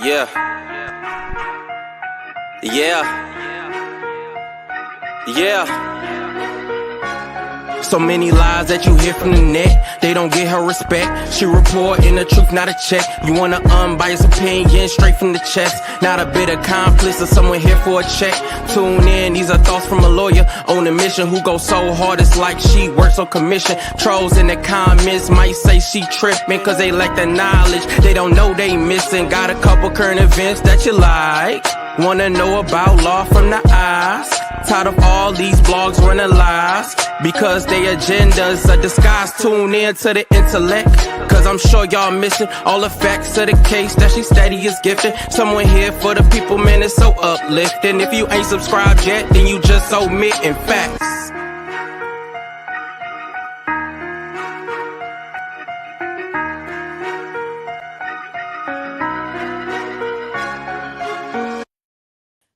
Yeah. Yeah. Yeah. So many lies that you hear from the net, they don't get her respect. She reporting the truth, not a check. You want an unbiased opinion straight from the chest, not a bit accomplice or someone here for a check. Tune in, these are thoughts from a lawyer on a mission who goes so hard it's like she works on commission. Trolls in the comments might say she tripping cause they lack the knowledge. They don't know they missing. Got a couple current events that you like. Wanna know about law from the eyes. Tired of all these blogs running lies because their agendas are disguised. Tune in to the intellect, cause I'm sure y'all missing all the facts of the case that she steady is gifting. Someone here for the people, man, it's so uplifting. If you ain't subscribed yet, then you just omitting facts.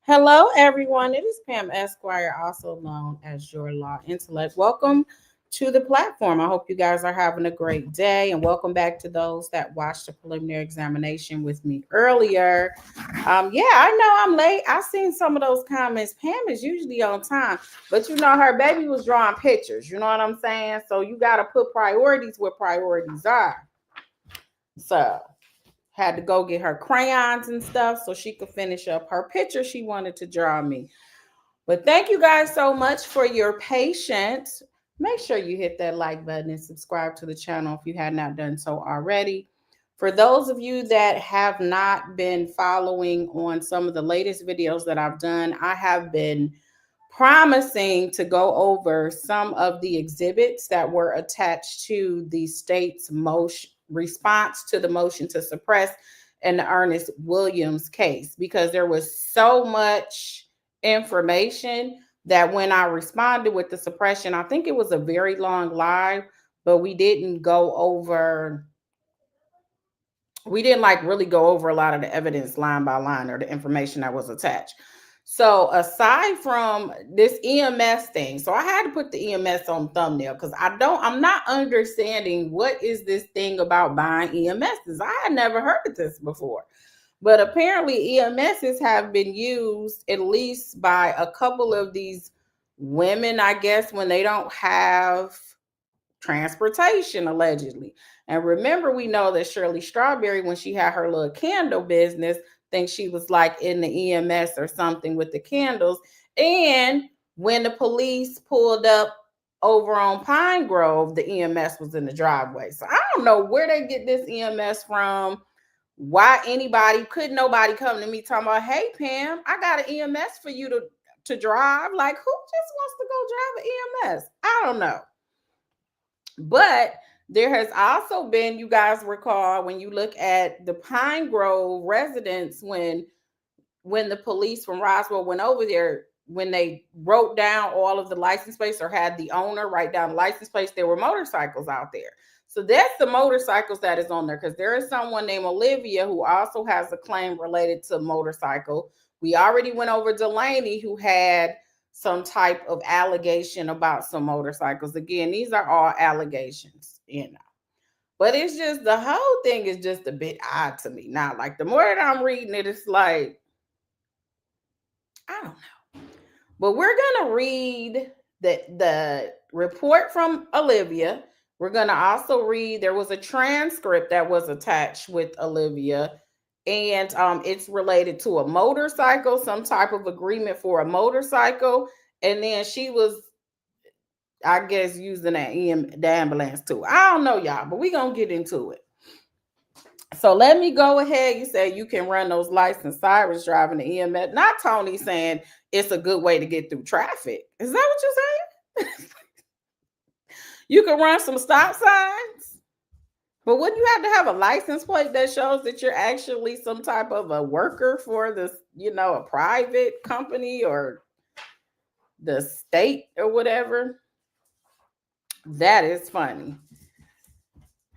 Hello, everyone. It is Pam Esquire, also known as Your Law Intellect. Welcome to the platform. I hope you guys are having a great day, and welcome back to those that watched the preliminary examination with me earlier. Yeah, I know I'm late. I seen some of those comments. Pam is usually on time, but you know her baby was drawing pictures. You know what I'm saying? So you got to put priorities where priorities are. So had to go get her crayons and stuff so she could finish up her picture she wanted to draw me. But thank you guys so much for your patience. Make sure you hit that like button and subscribe to the channel if you had not done so already. For those of you that have not been following on some of the latest videos that I've done, I have been promising to go over some of the exhibits that were attached to the state's motion response to the motion to suppress in the Ernest Williams case, because there was so much information that when I responded with the suppression, I think it was a very long live, but we didn't really go over a lot of the evidence line by line or the information that was attached. So aside from this EMS thing, so I had to put the EMS on thumbnail because I'm not understanding what is this thing about buying EMSs. I had never heard of this before. But apparently EMSs have been used at least by a couple of these women, I guess, when they don't have transportation, allegedly. And remember, we know that Shirley Strawberry, when she had her little candle business, think she was like in the EMS or something with the candles. And when the police pulled up over on Pine Grove, the EMS was in the driveway. So I don't know where they get this EMS from. Why couldn't nobody come to me talking about, hey Pam, I got an EMS for you to drive. Like, who just wants to go drive an EMS? I don't know. But there has also been, you guys recall, when you look at the Pine Grove residence, when the police from Roswell went over there, when they wrote down all of the license plates or had the owner write down the license plates, there were motorcycles out there. So that's the motorcycles that is on there, because there is someone named Olivia who also has a claim related to motorcycle. We already went over Delaney, who had some type of allegation about some motorcycles. Again, these are all allegations, you know. But it's just, the whole thing is just a bit odd to me. Now, like, the more that I'm reading it, it's like, I don't know. But we're going to read the report from Olivia. We're going to also read, there was a transcript that was attached with Olivia, and it's related to a motorcycle, some type of agreement for a motorcycle. And then she was, I guess, using the ambulance too. I don't know, y'all, but we're going to get into it. So let me go ahead. You say you can run those licensed sirens driving the EMS. Not Tony saying it's a good way to get through traffic. Is that what you're saying? You can run some stop signs, but wouldn't you have to have a license plate that shows that you're actually some type of a worker for this, a private company or the state or whatever? That is funny.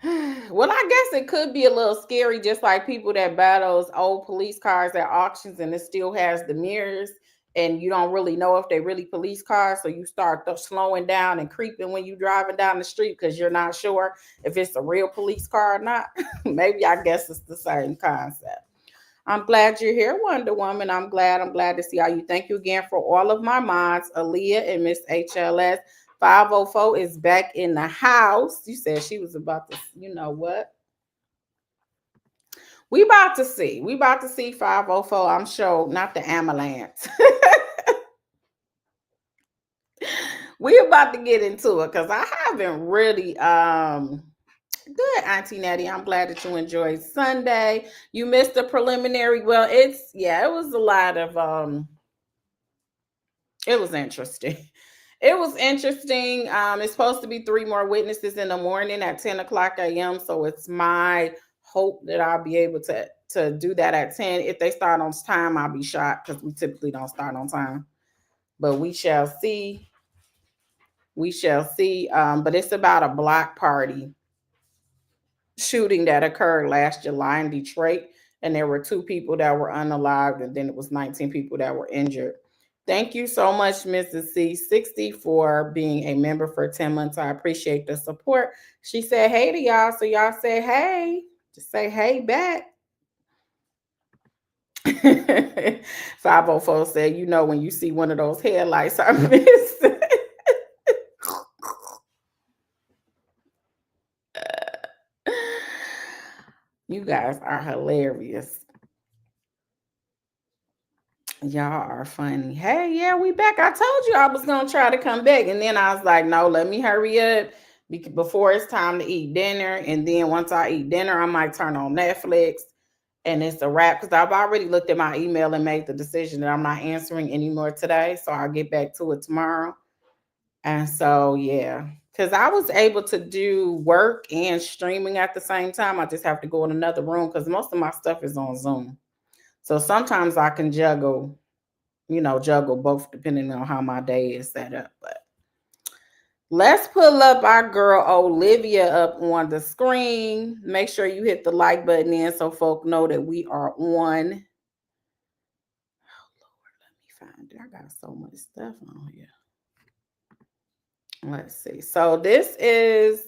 Well, I guess it could be a little scary, just like people that buy those old police cars at auctions and it still has the mirrors and you don't really know if they really police cars. So you start slowing down and creeping when you're driving down the street because you're not sure if it's a real police car or not. Maybe I guess it's the same concept. I'm glad you're here, Wonder Woman. I'm glad to see how you. Thank you again for all of my mods, Aaliyah and Miss HLS. 504 is back in the house. You said she was about to, you know what? We about to see. We about to see 504. I'm sure, not the ambulance. We about to get into it because I haven't really good, Auntie Nettie. I'm glad that you enjoyed Sunday. You missed the preliminary. Well, it was a lot of it was interesting. It was interesting. It's supposed to be 3 more witnesses in the morning at 10 o'clock a.m. So it's my hope that I'll be able to do that at 10. If they start on time, I'll be shocked because we typically don't start on time. But we shall see. We shall see. But it's about a block party shooting that occurred last July in Detroit. And there were 2 people that were unalived, and then it was 19 people that were injured. Thank you so much, Mrs. C60, for being a member for 10 months. I appreciate the support. She said, hey to y'all. So y'all say, hey. Just say, hey back. 504 said, you know, when you see one of those headlights, I missed. You guys are hilarious. Y'all are funny. Hey, yeah, we back. I told you I was going to try to come back. And then I was like, no, let me hurry up before it's time to eat dinner. And then once I eat dinner, I might turn on Netflix. And it's a wrap because I've already looked at my email and made the decision that I'm not answering anymore today. So I'll get back to it tomorrow. And so, yeah, because I was able to do work and streaming at the same time. I just have to go in another room because most of my stuff is on Zoom. So sometimes I can juggle both depending on how my day is set up. But let's pull up our girl Olivia up on the screen. Make sure you hit the like button in so folk know that we are on. Oh Lord, let me find it. I got so much stuff on here. Let's see. So this is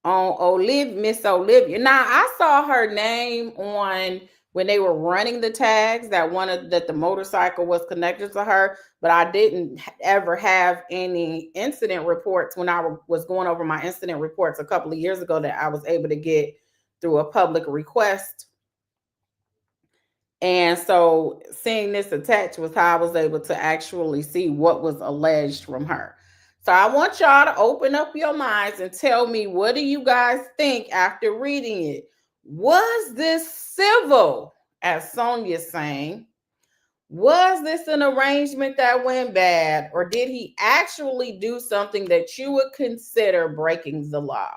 on Miss Olivia. Now I saw her name on when they were running the tags that the motorcycle was connected to her, but I didn't ever have any incident reports when I was going over my incident reports a couple of years ago that I was able to get through a public request. And so seeing this attached was how I was able to actually see what was alleged from her. So I want y'all to open up your minds and tell me, what do you guys think after reading it? Was this civil, as Sonia's saying? Was this an arrangement that went bad, or did he actually do something that you would consider breaking the law?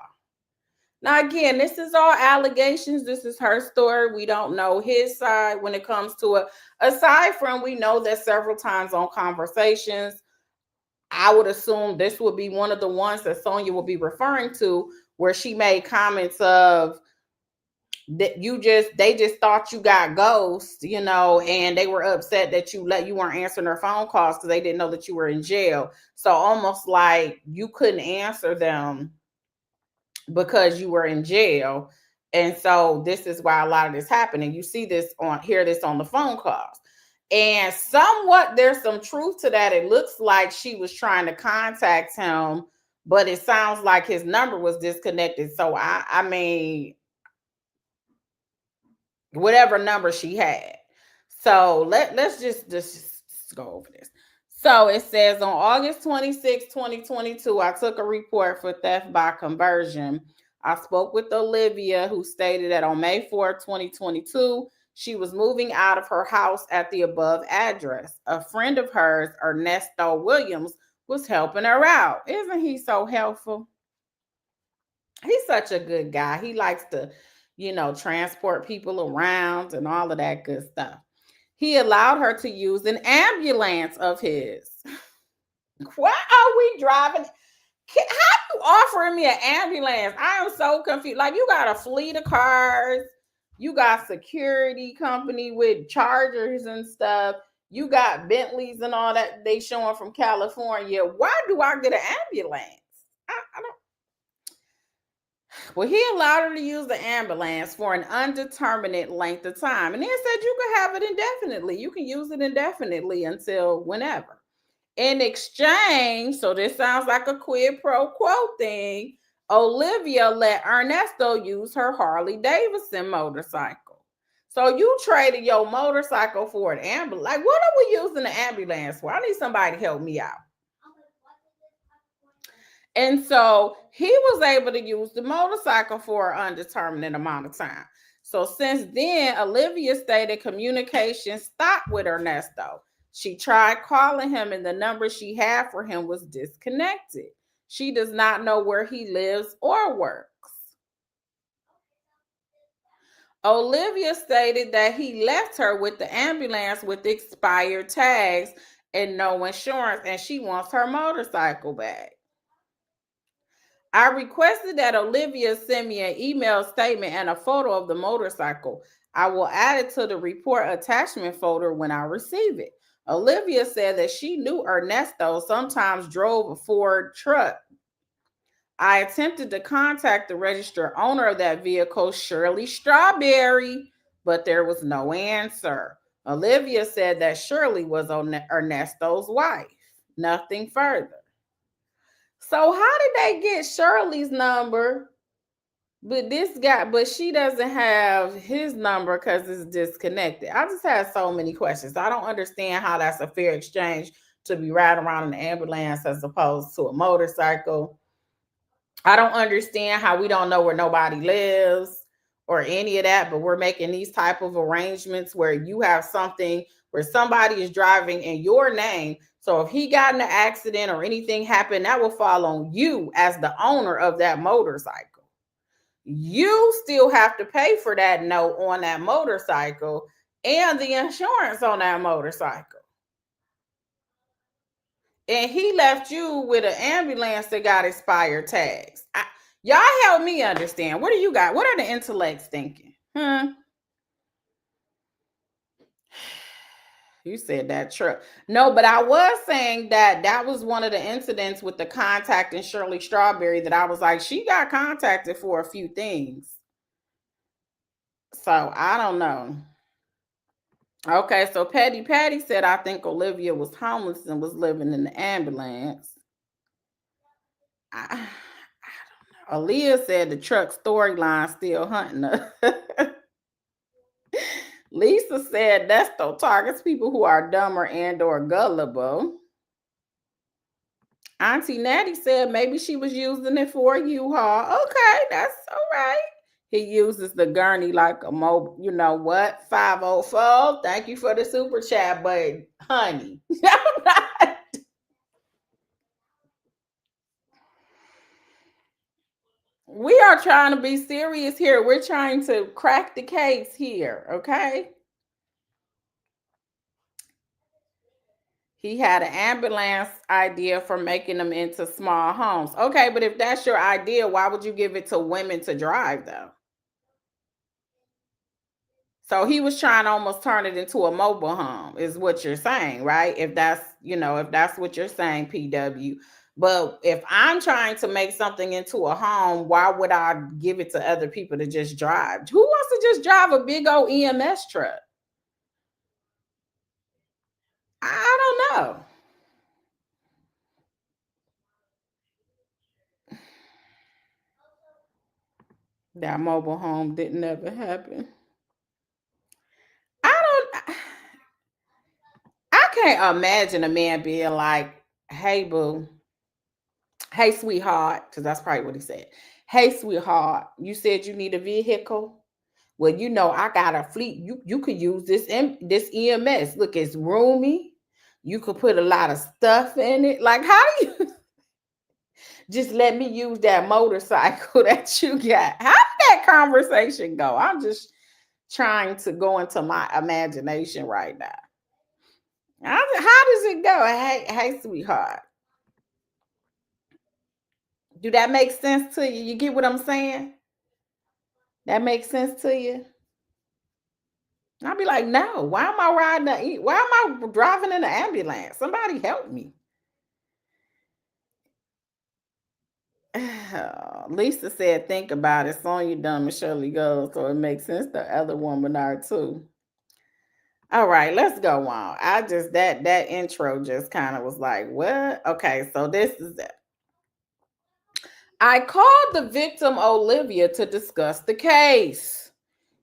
Now, again, this is all allegations. This is her story. We don't know his side when it comes to it. Aside from, we know that several times on Conversations, I would assume this would be one of the ones that Sonia will be referring to, where she made comments of that they just thought you got ghosts, and they were upset that you weren't answering their phone calls because they didn't know that you were in jail. So almost like you couldn't answer them because you were in jail. And so this is why a lot of this happened. And you hear this on the phone calls. And somewhat there's some truth to that. It looks like she was trying to contact him, but it sounds like his number was disconnected. So I mean, whatever number she had. So let's just go over this. So it says on August 26, 2022, I took a report for theft by conversion. I spoke with Olivia, who stated that on May 4, 2022, she was moving out of her house at the above address. A friend of hers, Ernest Williams, was helping her out. Isn't he so helpful? He's such a good guy. He likes to, transport people around and all of that good stuff. He allowed her to use an ambulance of his. Why are we driving? How you offering me an ambulance? I am so confused. Like, you got a fleet of cars. You got security company with chargers and stuff. You got Bentleys and all that they showing from California. Why do I get an ambulance? I don't. Well, he allowed her to use the ambulance for an undetermined length of time. And then said you could have it indefinitely. You can use it indefinitely until whenever. In exchange, so this sounds like a quid pro quo thing, Olivia let Ernesto use her Harley Davidson motorcycle. So you traded your motorcycle for an ambulance. Like, what are we using the ambulance for? I need somebody to help me out. And so he was able to use the motorcycle for an undetermined amount of time. So since then, Olivia stated communication stopped with Ernesto. She tried calling him, and the number she had for him was disconnected. She does not know where he lives or works. Olivia stated that he left her with the ambulance with expired tags and no insurance, and she wants her motorcycle back. I requested that Olivia send me an email statement and a photo of the motorcycle. I will add it to the report attachment folder when I receive it. Olivia said that she knew Ernesto sometimes drove a Ford truck. I attempted to contact the registered owner of that vehicle, Shirley Strawberry, but there was no answer. Olivia said that Shirley was Ernesto's wife. Nothing further. So how did they get Shirley's number, but she doesn't have his number because it's disconnected? I just have so many questions. I don't understand how that's a fair exchange to be riding around in an ambulance as opposed to a motorcycle. I don't understand how we don't know where nobody lives or any of that, but we're making these type of arrangements where you have something where somebody is driving in your name. So if he got in an accident or anything happened, that will fall on you as the owner of that motorcycle. You still have to pay for that note on that motorcycle and the insurance on that motorcycle. And he left you with an ambulance that got expired tags. Y'all help me understand. What do you got? What are the intellects thinking? You said that truck. No, but I was saying that was one of the incidents with the contacting Shirley Strawberry that I was like, she got contacted for a few things. So I don't know. Okay, so Patty said, I think Olivia was homeless and was living in the ambulance. I don't know. Aaliyah said the truck storyline still hunting her. Lisa said Nesto targets people who are dumber and or gullible. Auntie Natty said maybe she was using it for a U-Haul. Okay, that's all right. He uses the gurney like a mobile. You know what? 504. Thank you for the super chat, but honey, we are trying to be serious here. We're trying to crack the case here, okay? He had an ambulance idea for making them into small homes. Okay, but if that's your idea, why would you give it to women to drive, though? So he was trying to almost turn it into a mobile home, is what you're saying, right? If that's what you're saying, PW. But if I'm trying to make something into a home, why would I give it to other people to just drive? Who wants to just drive a big old EMS truck? I don't know. That mobile home didn't ever happen. I can't imagine a man being like, hey, boo, hey, sweetheart, because that's probably what he said. Hey, sweetheart, you said you need a vehicle. Well, I got a fleet. You could use this EMS. Look, it's roomy. You could put a lot of stuff in it. Like, how do you just let me use that motorcycle that you got? How did that conversation go? I'm just trying to go into my imagination right now. How does it go? Hey, sweetheart. Do that make sense to you? You get what I'm saying? That makes sense to you? I'll be like, no, why am I driving in an ambulance? Somebody help me. Lisa said, think about it. Sonya dumb and Shirley goes, so it makes sense the other woman are too. All right, let's go on. I just that intro just kind of was like, what? Okay, so this is it. I called the victim Olivia to discuss the case.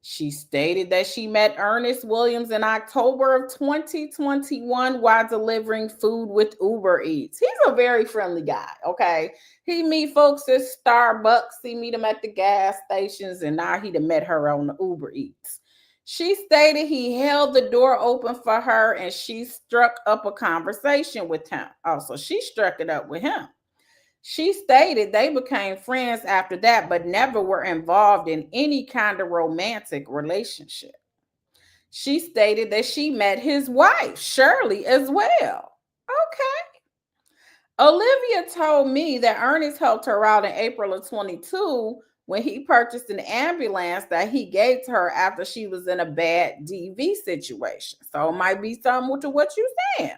She stated that she met Ernest Williams in October of 2021 while delivering food with Uber Eats. He's a very friendly guy, okay? He meet folks at Starbucks, he meet them at the gas stations, and now he done met her on the Uber Eats. She stated he held the door open for her and she struck up a conversation with him. Oh, so she struck it up with him. She stated they became friends after that, but never were involved in any kind of romantic relationship. She stated that she met his wife, Shirley, as well. Okay. Olivia told me that Ernest helped her out in April of 22 when he purchased an ambulance that he gave to her after she was in a bad DV situation. So it might be something to what you're saying.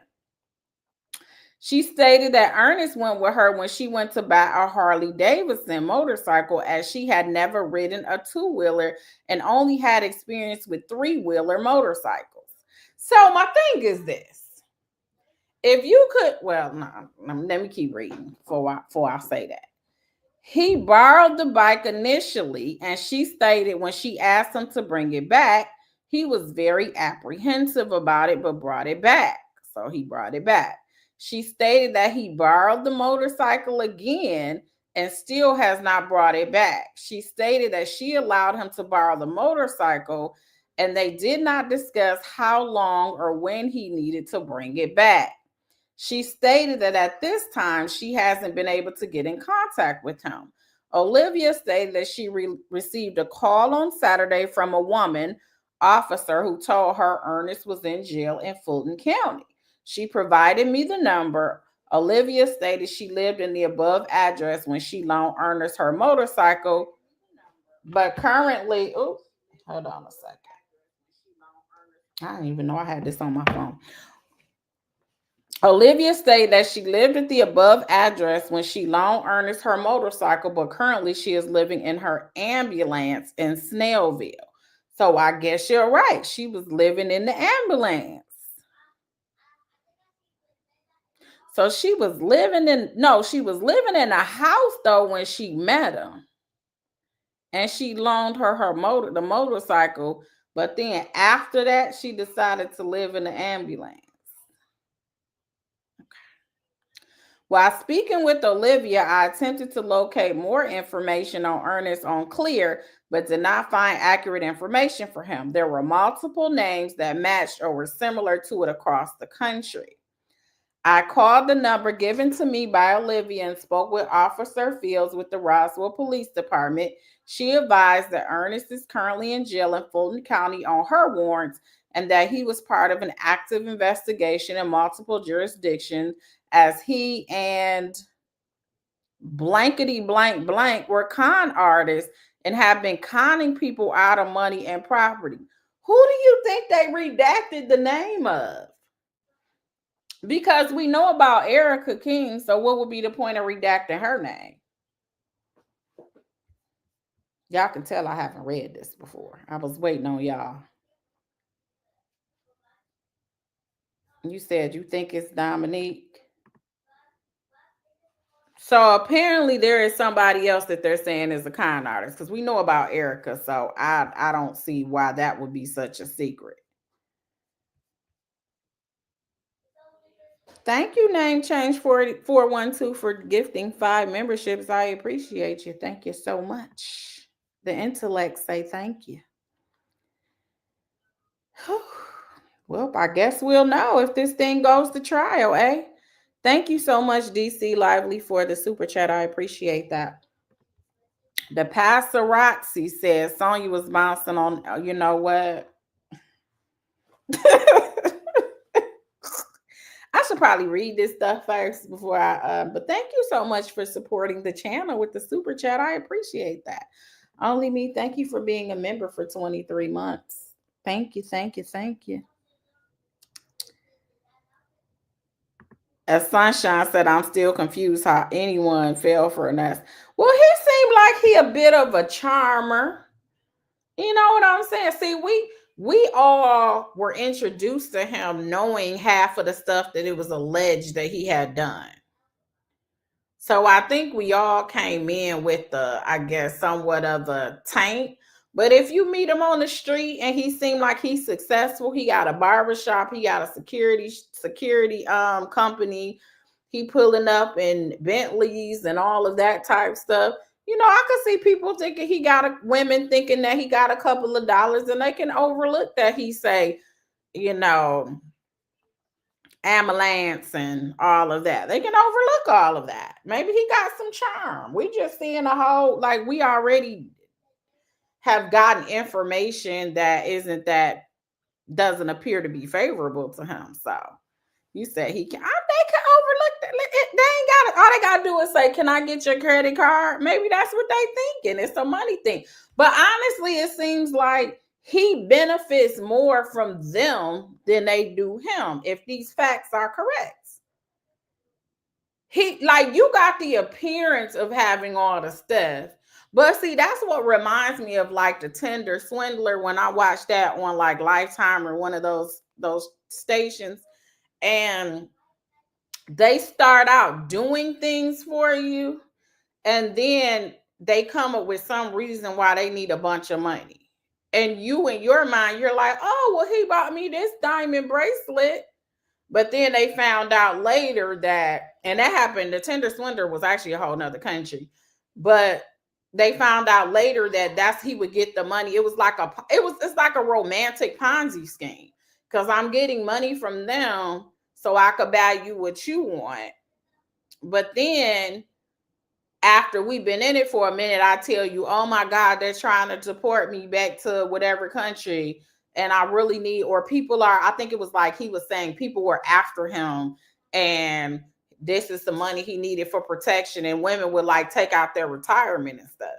She stated that Ernest went with her when she went to buy a Harley Davidson motorcycle, as she had never ridden a two-wheeler and only had experience with three-wheeler motorcycles. So my thing is this. If you could, well, no, let me keep reading before I say that. He borrowed the bike initially, and she stated when she asked him to bring it back, he was very apprehensive about it, but brought it back. So he brought it back. She stated that he borrowed the motorcycle again and still has not brought it back. She stated that she allowed him to borrow the motorcycle and they did not discuss how long or when he needed to bring it back. She stated that at this time, she hasn't been able to get in contact with him. Olivia stated that she received a call on Saturday from a woman officer who told her Ernest was in jail in Fulton County. She provided me the number. Olivia stated she lived in the above address when she loaned Ernest her motorcycle, but currently, oops, hold on a second. I didn't even know I had this on my phone. Olivia stated that she lived at the above address when she loaned Ernest her motorcycle, but currently she is living in her ambulance in Snellville. So I guess you're right. She was living in the ambulance. So she was living in a house though when she met him. And she loaned her the motorcycle, but then after that she decided to live in the ambulance. While speaking with Olivia, I attempted to locate more information on Ernest on Clear, but did not find accurate information for him. There were multiple names that matched or were similar to it across the country. I called the number given to me by Olivia and spoke with Officer Fields with the Roswell Police Department. She advised that Ernest is currently in jail in Fulton County on her warrants and that he was part of an active investigation in multiple jurisdictions, as he and blankety blank blank were con artists and have been conning people out of money and property. Who do you think they redacted the name of? Because we know about Erica King, so what would be the point of redacting her name? Y'all can tell I haven't read this before. I was waiting on y'all. You said you think it's Dominique. So apparently there is somebody else that they're saying is a con artist, because we know about Erica. So I don't see why that would be such a secret. Thank you, Name Change 412 for gifting 5 memberships. I appreciate you. Thank you so much. The Intellects say thank you. Well, I guess we'll know if this thing goes to trial, eh? Thank you so much, DC Lively, for the super chat. I appreciate that. The Paparazzi says Sonya was bouncing on, you know what? I should probably read this stuff first before but thank you so much for supporting the channel with the super chat. I appreciate that. Only me, thank you for being a member for 23 months. Thank you, thank you, thank you. As Sunshine said, I'm still confused how anyone fell for Nest. Well, he seemed like he a bit of a charmer. You know what I'm saying? See, we all were introduced to him knowing half of the stuff that it was alleged that he had done. So I think we all came in with I guess, somewhat of a taint. But if you meet him on the street and he seemed like he's successful, he got a barbershop, he got a security company, he pulling up in Bentleys and all of that type stuff. You know, I could see people thinking women thinking that he got a couple of dollars, and they can overlook that he say, you know, ambulance and all of that. They can overlook all of that. Maybe he got some charm. We just seeing a whole, like, we already have gotten information that doesn't appear to be favorable to him. So you said they can overlook that. They ain't got it. All they gotta do is say, "Can I get your credit card?" Maybe that's what they thinking. It's a money thing. But honestly, it seems like he benefits more from them than they do him, if these facts are correct. You got the appearance of having all the stuff. But see, that's what reminds me of like the Tinder Swindler when I watched that on like Lifetime or one of those stations. And they start out doing things for you, and then they come up with some reason why they need a bunch of money. And you, in your mind, you're like, oh, well, he bought me this diamond bracelet. But then they found out later that, and that happened, the Tinder Swindler was actually a whole nother country. But they found out later that he would get the money. It's like a romantic Ponzi scheme. Because I'm getting money from them so I could buy you what you want. But then after we've been in it for a minute, I tell you, oh my God, they're trying to deport me back to whatever country. And I really need, or I think it was like he was saying people were after him and this is the money he needed for protection. And women would like take out their retirement and stuff.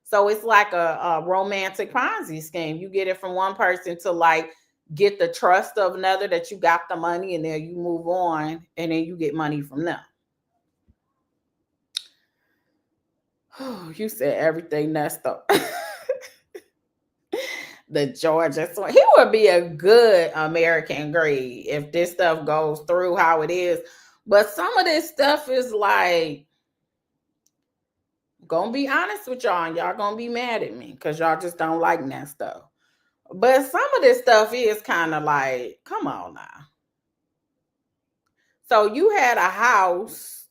So it's like a romantic Ponzi scheme. You get it from one person to like get the trust of another that you got the money, and then you move on and then you get money from them. Oh, you said everything, Nesto. The Georgia one. He would be a good American grade if this stuff goes through how it is. But some of this stuff is like, gonna be honest with y'all, and y'all gonna be mad at me because y'all just don't like Nesto. But some of this stuff is kind of like, come on now. So you had a house.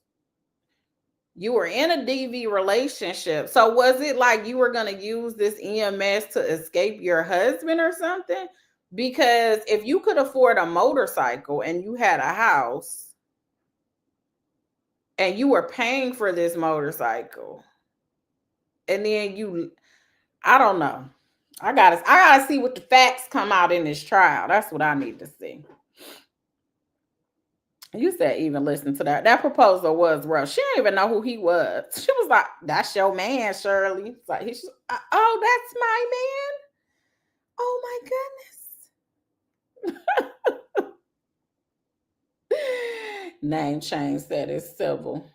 You were in a DV relationship. So was it like you were going to use this EMS to escape your husband or something? Because if you could afford a motorcycle and you had a house and you were paying for this motorcycle, and then I don't know. I gotta see what the facts come out in this trial. That's what I need to see. You said even listen to that. That proposal was rough. She didn't even know who he was. She was like, "That's your man, Shirley." It's like, "Oh, that's my man." Oh my goodness. Name change said it's civil.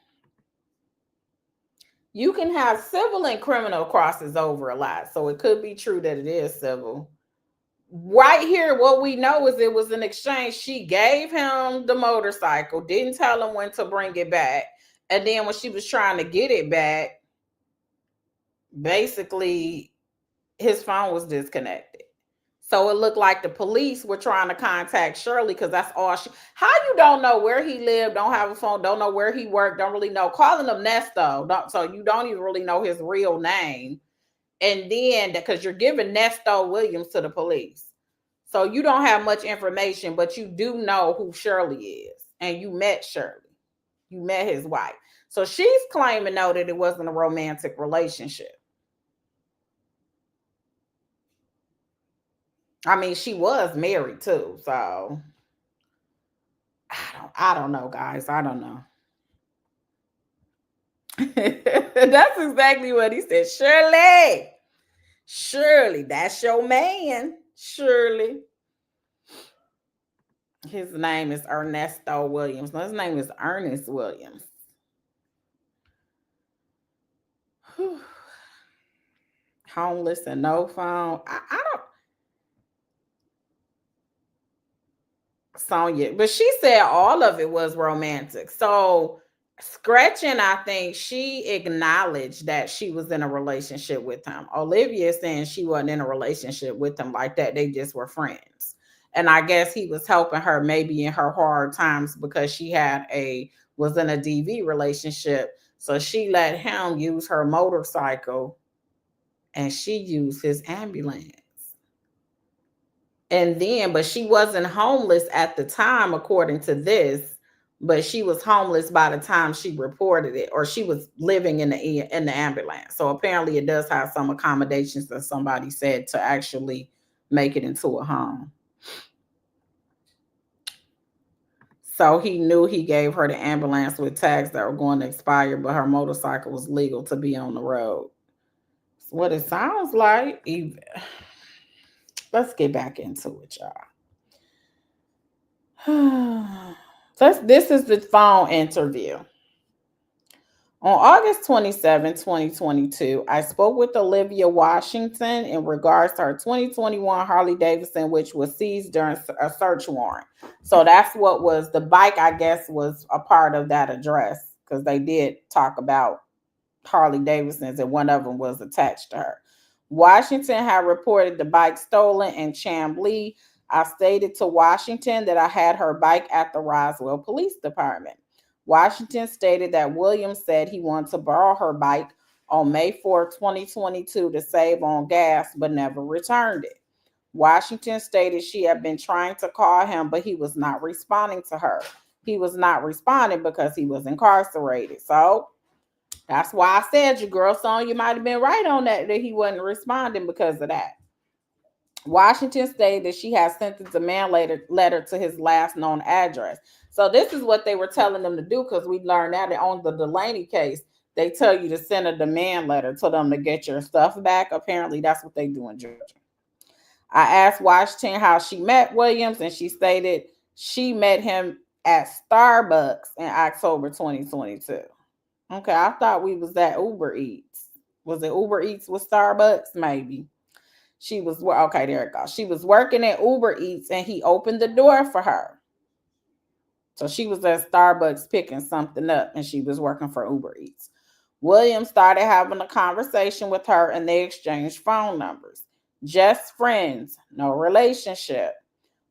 You can have civil and criminal crosses over a lot, so it could be true that it is civil. Right here, what we know is it was an exchange. She gave him the motorcycle, didn't tell him when to bring it back. And then when she was trying to get it back, basically his phone was disconnected. So it looked like the police were trying to contact Shirley because that's all how you don't know where he lived, don't have a phone, don't know where he worked, don't really know. Calling him Nesto, so you don't even really know his real name. And then because you're giving Ernest Williams to the police. So you don't have much information, but you do know who Shirley is. And you met Shirley. You met his wife. So she's claiming, though, that it wasn't a romantic relationship. I mean, she was married too. So I don't know, guys. I don't know. That's exactly what he said. Shirley, that's your man. Shirley. His name is Ernesto Williams. No, his name is Ernest Williams. Whew. Homeless and no phone. I don't Sonya, but she said all of it was romantic. So Scratching, I think she acknowledged that she was in a relationship with him. Olivia is saying she wasn't in a relationship with him like that. They just were friends. And I guess he was helping her maybe in her hard times because she was in a DV relationship. So she let him use her motorcycle and she used his ambulance. And then, but she wasn't homeless at the time, according to this, but she was homeless by the time she reported it, or she was living in the ambulance. So apparently it does have some accommodations that somebody said to actually make it into a home. So he knew he gave her the ambulance with tags that were going to expire, but her motorcycle was legal to be on the road. That's what it sounds like. Let's get back into it, y'all. This is the phone interview. On August 27, 2022, I spoke with Olivia Washington in regards to her 2021 Harley Davidson, which was seized during a search warrant. So that's what was the bike, I guess, was a part of that address because they did talk about Harley Davidsons and one of them was attached to her. Washington had reported the bike stolen in Chamblee. I stated to Washington that I had her bike at the Roswell Police Department. Washington stated that Williams said he wanted to borrow her bike on May 4, 2022 to save on gas, but never returned it. Washington stated she had been trying to call him, but he was not responding to her. He was not responding because he was incarcerated. So that's why I said you, girl, son, you might have been right on that he wasn't responding because of that. Washington stated that she had sent the demand letter to his last known address. So this is what they were telling them to do because we learned that on the Delaney case, they tell you to send a demand letter to them to get your stuff back. Apparently, that's what they do in Georgia. I asked Washington how she met Williams, and she stated she met him at Starbucks in October 2022. Okay, I thought we was at Uber Eats. Was it Uber Eats with Starbucks? Maybe. She was okay. There it goes. She was working at Uber Eats, and he opened the door for her. So she was at Starbucks picking something up, and she was working for Uber Eats. William started having a conversation with her, and they exchanged phone numbers. Just friends, no relationship.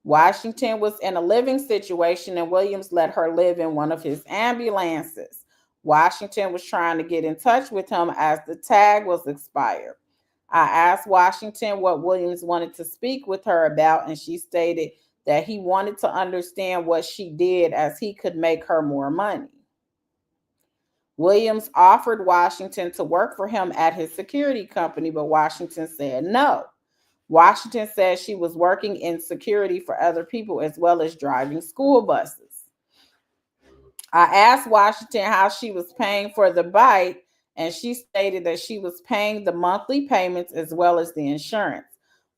Washington was in a living situation, and Williams let her live in one of his ambulances. Washington was trying to get in touch with him as the tag was expired. I asked Washington what Williams wanted to speak with her about, and she stated that he wanted to understand what she did as he could make her more money. Williams offered Washington to work for him at his security company, but Washington said no. Washington said she was working in security for other people as well as driving school buses. I asked Washington how she was paying for the bike, and she stated that she was paying the monthly payments as well as the insurance.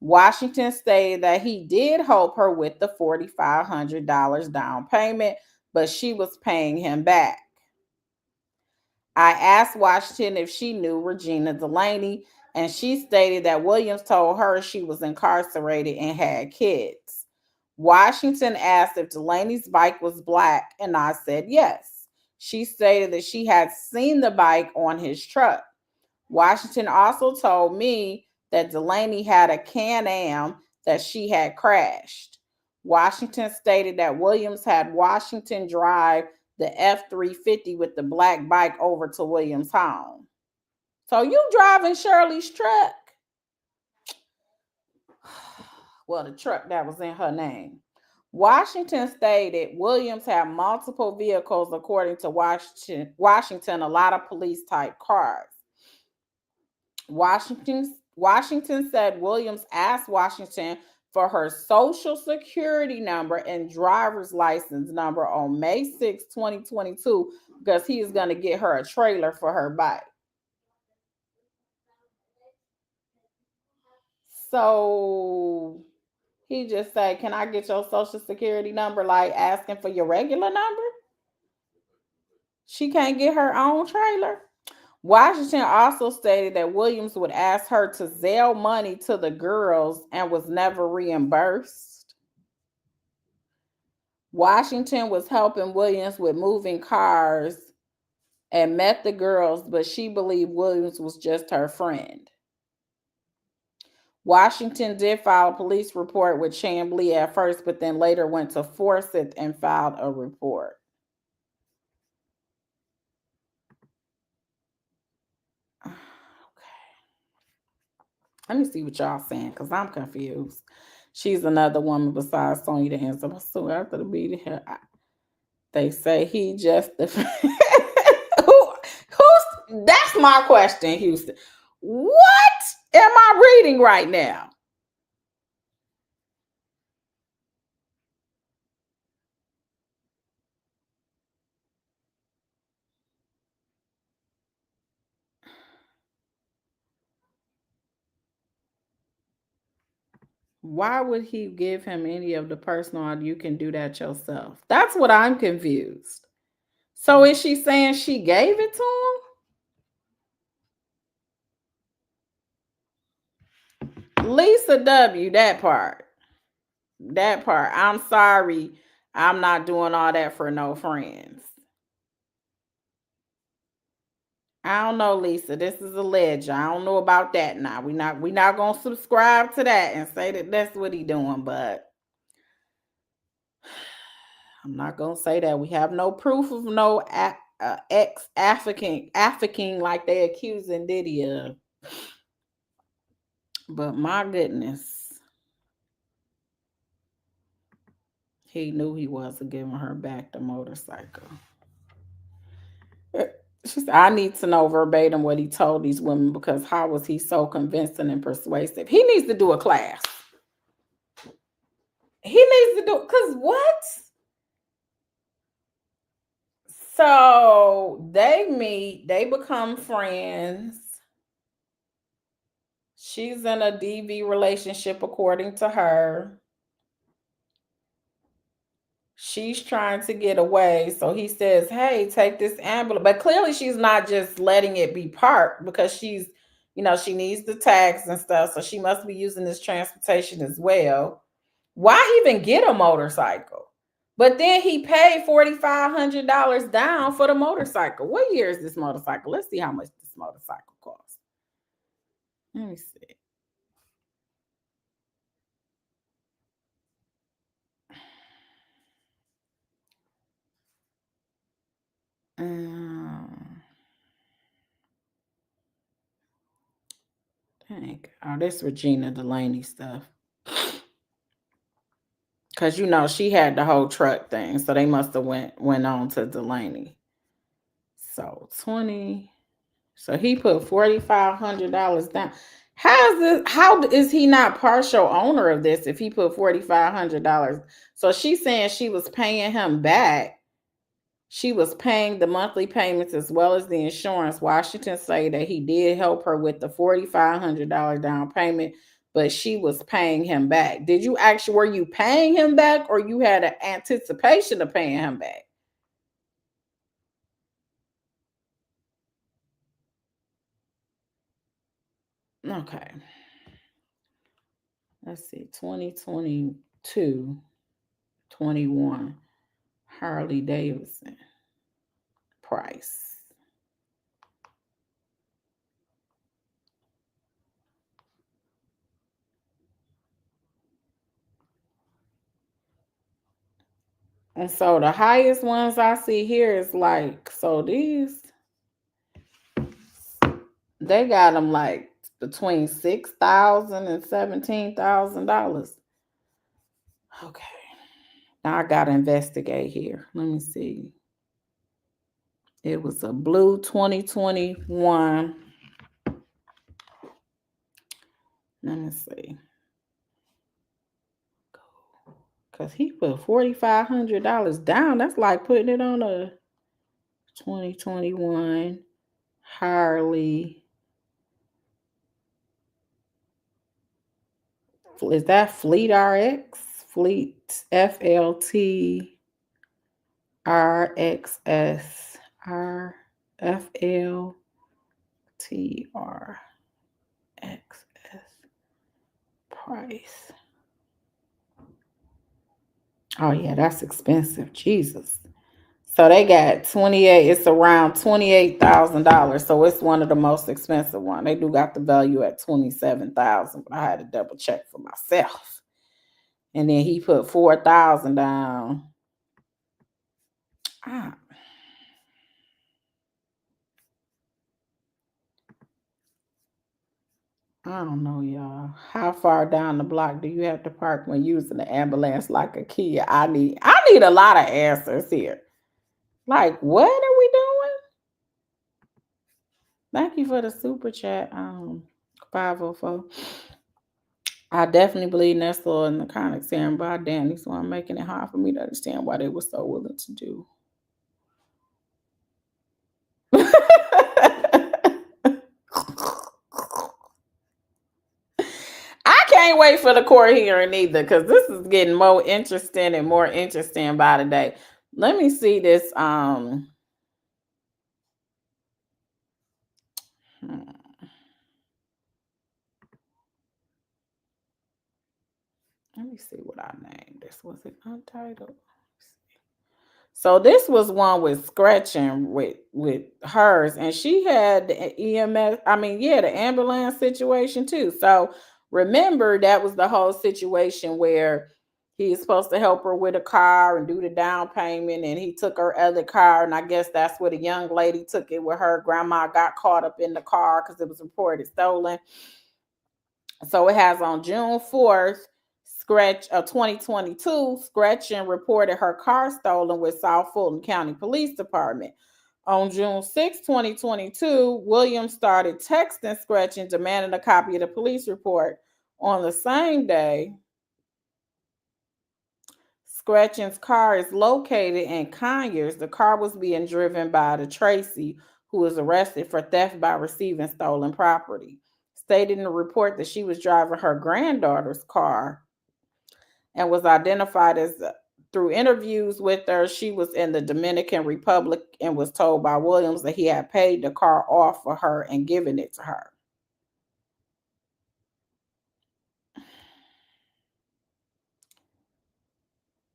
Washington stated that he did help her with the $4,500 down payment, but she was paying him back. I asked Washington if she knew Regina Delaney, and she stated that Williams told her she was incarcerated and had kids. Washington asked if Delaney's bike was black, and I said yes. She stated that she had seen the bike on his truck. Washington also told me that Delaney had a Can-Am that she had crashed. Washington stated that Williams had Washington drive the F-350 with the black bike over to Williams' home. So you driving Shirley's truck? Well, the truck that was in her name. Washington stated Williams had multiple vehicles, according to Washington, a lot of police type cars. Washington said Williams asked Washington for her social security number and driver's license number on May 6, 2022, because he is going to get her a trailer for her bike. So He just say, "Can I get your social security number?" Like asking for your regular number. She can't get her own trailer. Washington also stated that Williams would ask her to Zelle money to the girls and was never reimbursed. Washington was helping Williams with moving cars and met the girls, but she believed Williams was just her friend. Washington did file a police report with Chamblee at first, but then later went to Forsyth and filed a report. Let me see what y'all saying, because I'm confused. She's another woman besides Sonya to answer. So after the meeting, they say he just who's that's my question, Houston. What am I reading right now? Why would he give him any of the personal? You can do that yourself. That's what I'm confused. So is she saying she gave it to him? Lisa W, that part. That part. I'm sorry. I'm not doing all that for no friends. I don't know, Lisa. This is alleged. I don't know about that now. We not gonna subscribe to that and say that that's what he doing, but I'm not gonna say that. We have no proof of no ex-African like they accusing Diddy of. But my goodness, he knew he wasn't giving her back the motorcycle. She said, I need to know verbatim what he told these women, because how was he so convincing and persuasive? He needs to do a class. He needs to do, because what? So they meet, they become friends. She's in a DV relationship, according to her. She's trying to get away. So he says, hey, take this ambulance. But clearly she's not just letting it be parked, because she's, she needs the tax and stuff. So she must be using this transportation as well. Why even get a motorcycle? But then he paid $4,500 down for the motorcycle. What year is this motorcycle? Let's see how much this motorcycle costs. Let me see. Dang. Oh, this Regina Delaney stuff. Because she had the whole truck thing, so they must have went on to Delaney. So 20. So he put $4,500 down. How is he not partial owner of this if he put $4,500? So she's saying she was paying him back. She was paying the monthly payments as well as the insurance. Washington say that he did help her with the $4,500 down payment, but she was paying him back. Were you paying him back, or you had an anticipation of paying him back? Okay. Let's see, 2022, 21, Harley Davidson price. And so the highest ones I see here is these, they got them like between $6,000 and $17,000. Okay. Now I got to investigate here. Let me see. It was a blue 2021. Let me see. Because he put $4,500 down. That's like putting it on a 2021 Harley. Is that Fleet RX? Fleet FLTRXS price. Oh yeah, that's expensive. Jesus. So they got 28, it's around $28,000. So it's one of the most expensive ones. They do got the value at 27,000, but I had to double check for myself. And then he put 4,000 down. Ah. I don't know, y'all. How far down the block do you have to park when using the ambulance like a kid? I need a lot of answers here. Like, what are we doing? Thank you for the super chat. 504. I definitely believe Nesto and the comic saying by Danny, so I'm making it hard for me to understand why they were so willing to do. I can't wait for the court hearing either, because this is getting more interesting and more interesting by the day. Let me see this. Let me see what I named this. Was it untitled? So this was one with scratching with hers, and she had the EMS. The ambulance situation too. So remember, that was the whole situation where he's supposed to help her with a car and do the down payment, and he took her other car, and I guess that's where the young lady took it with her grandma, got caught up in the car because it was reported stolen. So it has on June 4th, 2022, Scratching reported her car stolen with South Fulton County Police Department. On June 6, 2022, Williams started texting Scratching, demanding a copy of the police report. On the same day, Scratching's car is located in Conyers. The car was being driven by the Tracy, who was arrested for theft by receiving stolen property. Stated in the report that she was driving her granddaughter's car and was identified as through interviews with her, she was in the Dominican Republic and was told by Williams that he had paid the car off for her and given it to her.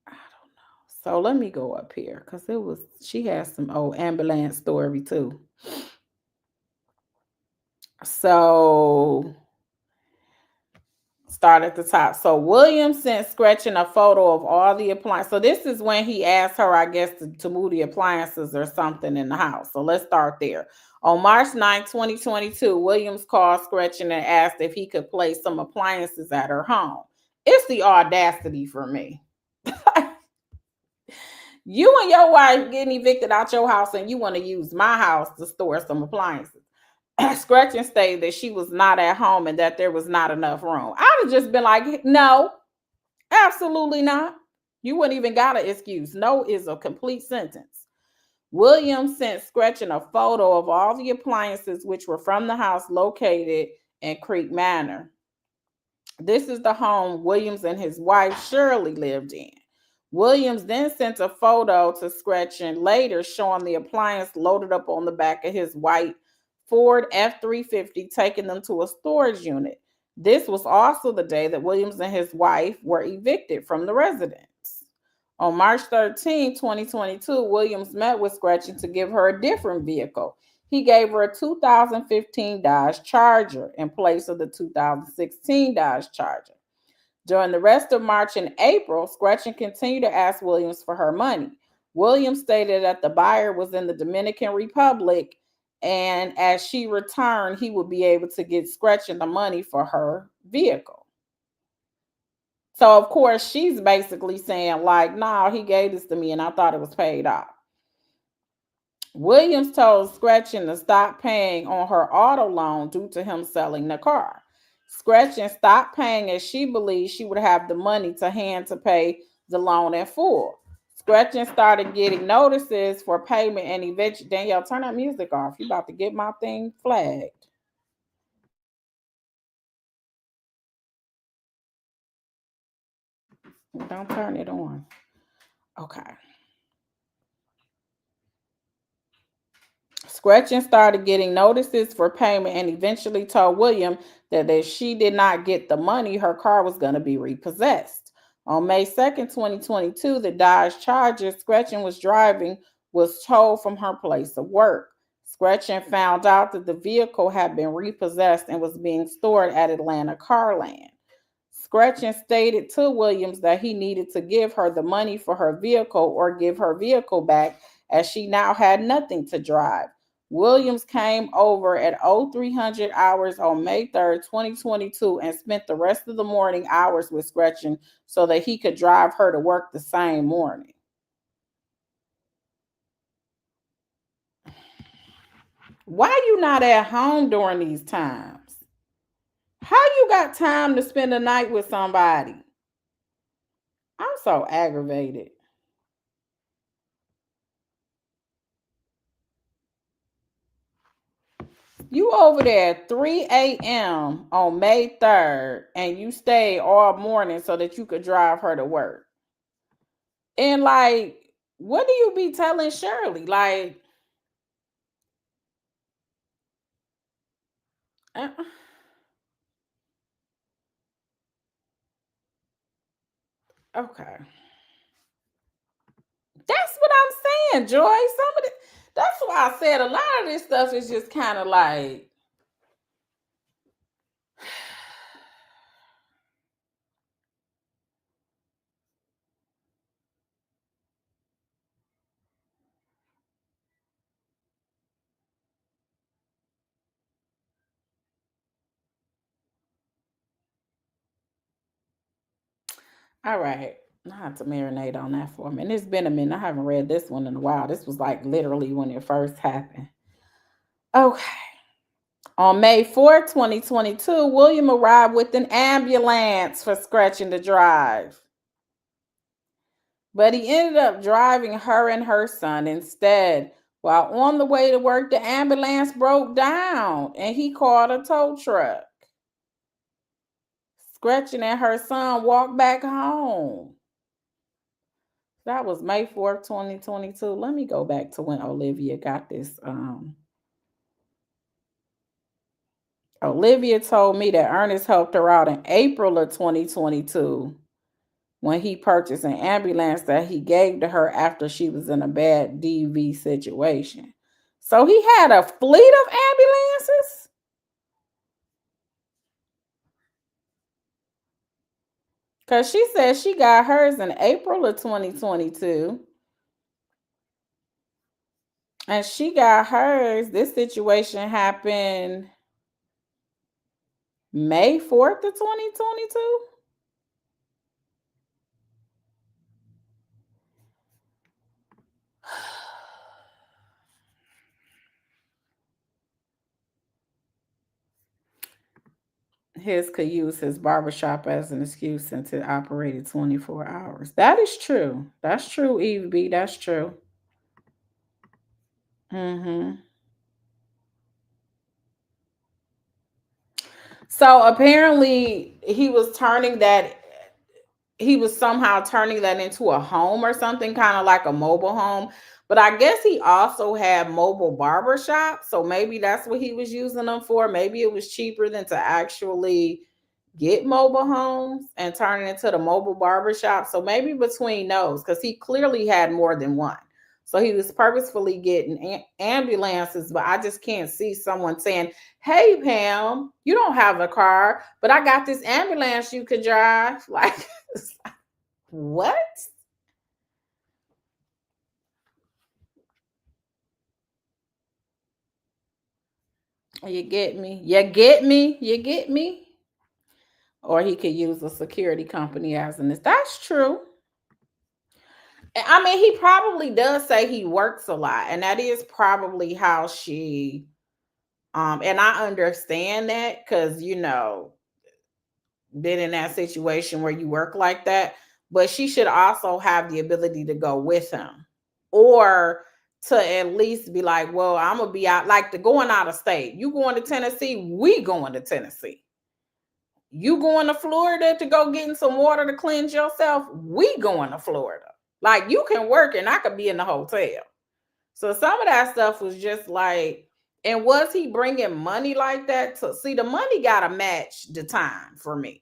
I don't know. So let me go up here because she has some old ambulance story too. So start at the top. So Williams sent Scratching a photo of all the appliances. So this is when he asked her, I guess, to move the appliances or something in the house. So let's start there. On March 9, 2022, Williams called Scratching and asked if he could place some appliances at her home. It's the audacity for me. You and your wife getting evicted out your house and you want to use my house to store some appliances. Scratching stated that she was not at home and that there was not enough room. I'd have just been like, no, absolutely not. You wouldn't even got an excuse. No is a complete sentence. Williams sent Scratching a photo of all the appliances which were from the house located in Creek Manor. This is the home Williams and his wife Shirley lived in. Williams then sent a photo to Scratching later showing the appliance loaded up on the back of his white Ford F-350, taking them to a storage unit. This was also the day that Williams and his wife were evicted from the residence. On March 13, 2022, Williams met with Scratching to give her a different vehicle. He gave her a 2015 Dodge Charger in place of the 2016 Dodge Charger. During the rest of March and April, Scratching continued to ask Williams for her money. Williams stated that the buyer was in the Dominican Republic, and as she returned, he would be able to get Scratching the money for her vehicle. So, of course, she's basically saying, like, no, he gave this to me and I thought it was paid off. Williams told Scratching to stop paying on her auto loan due to him selling the car. Scratching stopped paying as she believed she would have the money to hand to pay the loan in full. Scratching started getting notices for payment and eventually, Danielle, turn that music off. You about to get my thing flagged. Don't turn it on. Okay. Scratching started getting notices for payment and eventually told William that if she did not get the money, her car was going to be repossessed. On May 2nd, 2022, the Dodge Charger Scratching was driving was towed from her place of work. Scratching found out that the vehicle had been repossessed and was being stored at Atlanta Carland. Scratching stated to Williams that he needed to give her the money for her vehicle or give her vehicle back as she now had nothing to drive. Williams came over at 0300 hours on May 3rd, 2022 and spent the rest of the morning hours with Scratching so that he could drive her to work the same morning. Why you not at home during these times? How you got time to spend a night with somebody? I'm so aggravated. You over there at 3 a.m. on May 3rd and you stayed all morning so that you could drive her to work. And like, what do you be telling Shirley? Like, uh, okay. That's what I'm saying, Joy. Some of the, that's why I said a lot of this stuff is just kind of like, all right. I have to marinate on that for a minute. It's been a minute. I haven't read this one in a while. This was like literally when it first happened. Okay. On May 4th, 2022, William arrived with an ambulance for Scratching to drive. But he ended up driving her and her son instead. While on the way to work, the ambulance broke down and he called a tow truck. Scratching and her son walked back home. That was May 4th, 2022. Let me go back to when Olivia got this. Olivia told me that Ernest helped her out in April of 2022 when he purchased an ambulance that he gave to her after she was in a bad DV situation. So he had a fleet of ambulances? Because she said she got hers in April of 2022. And she got hers. This situation happened May 4th of 2022. His could use his barbershop as an excuse since it operated 24 hours. That is true. That's true, Eve B. That's true. So apparently he was somehow turning that into a home or something, kind of like a mobile home. But I guess he also had mobile barbershop. So maybe that's what he was using them for. Maybe it was cheaper than to actually get mobile homes and turn it into the mobile barbershop. So maybe between those, because he clearly had more than one. So he was purposefully getting ambulances, but I just can't see someone saying, "Hey, Pam, you don't have a car, but I got this ambulance you could drive." Like, what? You get me? You get me? You get me? Or he could use a security company as an. That's true. I mean, he probably does say he works a lot, and that is probably how she. And I understand that because been in that situation where you work like that, but she should also have the ability to go with him or to at least be like, well, I'm gonna be out, like the going out of state. You going to Tennessee, we going to Tennessee. You going to Florida to go getting some water to cleanse yourself? We going to Florida. Like, you can work and I could be in the hotel. So some of that stuff was just like, and was he bringing money like that? To see, the money got to match the time for me.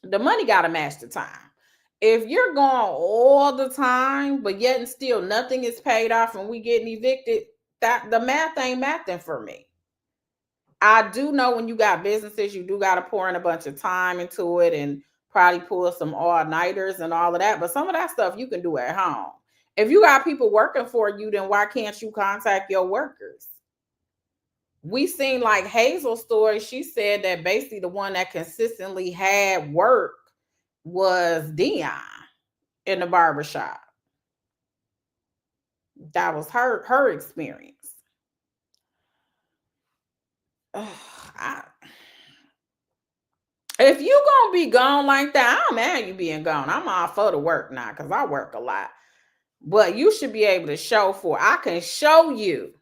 The money got to match the time. If you're gone all the time, but yet and still nothing is paid off and we getting evicted, that the math ain't mathing for me. I do know when you got businesses, you do got to pour in a bunch of time into it and probably pull some all-nighters and all of that. But some of that stuff you can do at home. If you got people working for you, then why can't you contact your workers? We seen like Hazel's story. She said that basically the one that consistently had work was Dion in the barbershop. That was her experience. If you gonna be gone like that, I'm mad you being gone. I'm all for the work now because I work a lot. But you should be able to show for. I can show you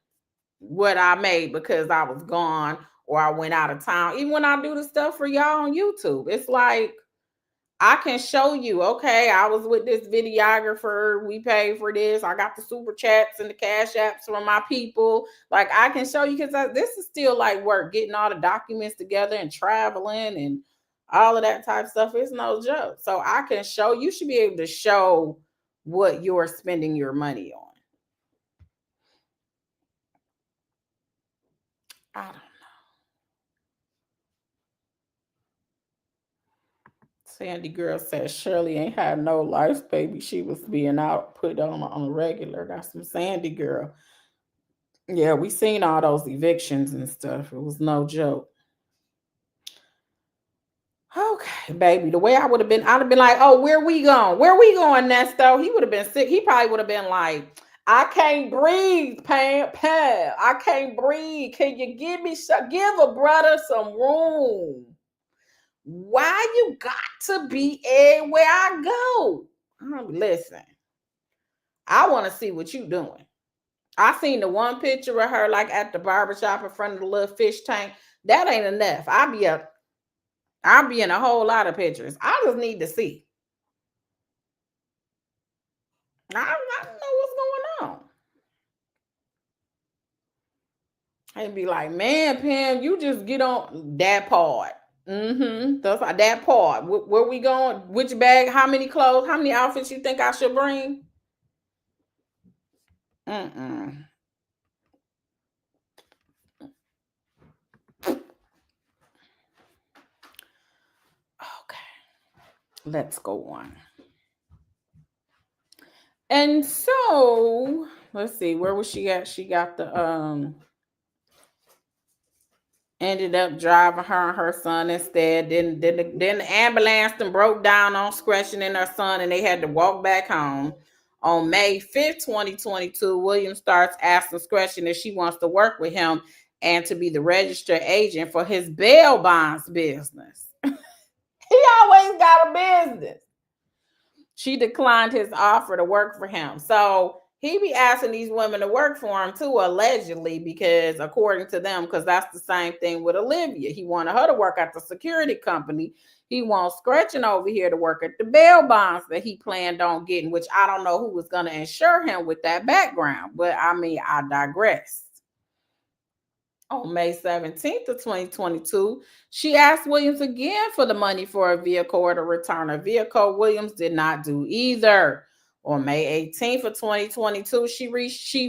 what I made because I was gone or I went out of town. Even when I do the stuff for y'all on YouTube, it's like I can show you, okay, I was with this videographer. We paid for this. I got the super chats and the cash apps from my people. Like, I can show you because this is still like work, getting all the documents together and traveling and all of that type of stuff. It's no joke. So I can show, you should be able to show what you're spending your money on. I don't know. Sandy girl says Shirley ain't had no life, baby. She was being out put on a regular. That's some Sandy girl. Yeah, we seen all those evictions and stuff. It was no joke. Okay, baby. The way I would have been, I'd have been like, oh, where we going? Where we going, Nesto? He would have been sick. He probably would have been like, I can't breathe, Pam. I can't breathe. Can you give a brother some room? Why you got to be everywhere I go? Listen, I want to see what you doing. I seen the one picture of her like at the barbershop in front of the little fish tank. That ain't enough. I'll be in a whole lot of pictures. I just need to see. I don't know what's going on. And be like, man, Pam, you just get on that part. That's like that part. Where we going? Which bag? How many clothes? How many outfits you think I should bring? Okay. Let's go on. And so let's see, where was she at? She got the ended up driving her and her son instead. Then the ambulance then broke down on Scratching and her son, and they had to walk back home. On May 5th, 2022, Williams starts asking Scratching if she wants to work with him and to be the registered agent for his bail bonds business. He always got a business. She declined his offer to work for him. So he be asking these women to work for him too, allegedly, because according to them, because that's the same thing with Olivia. He wanted her to work at the security company. He wants Scratching over here to work at the bail bonds that he planned on getting, which I don't know who was going to insure him with that background. But I mean, I digress. On May 17th of 2022, she asked Williams again for the money for a vehicle or to return a vehicle. Williams did not do either. On May 18th of 2022, she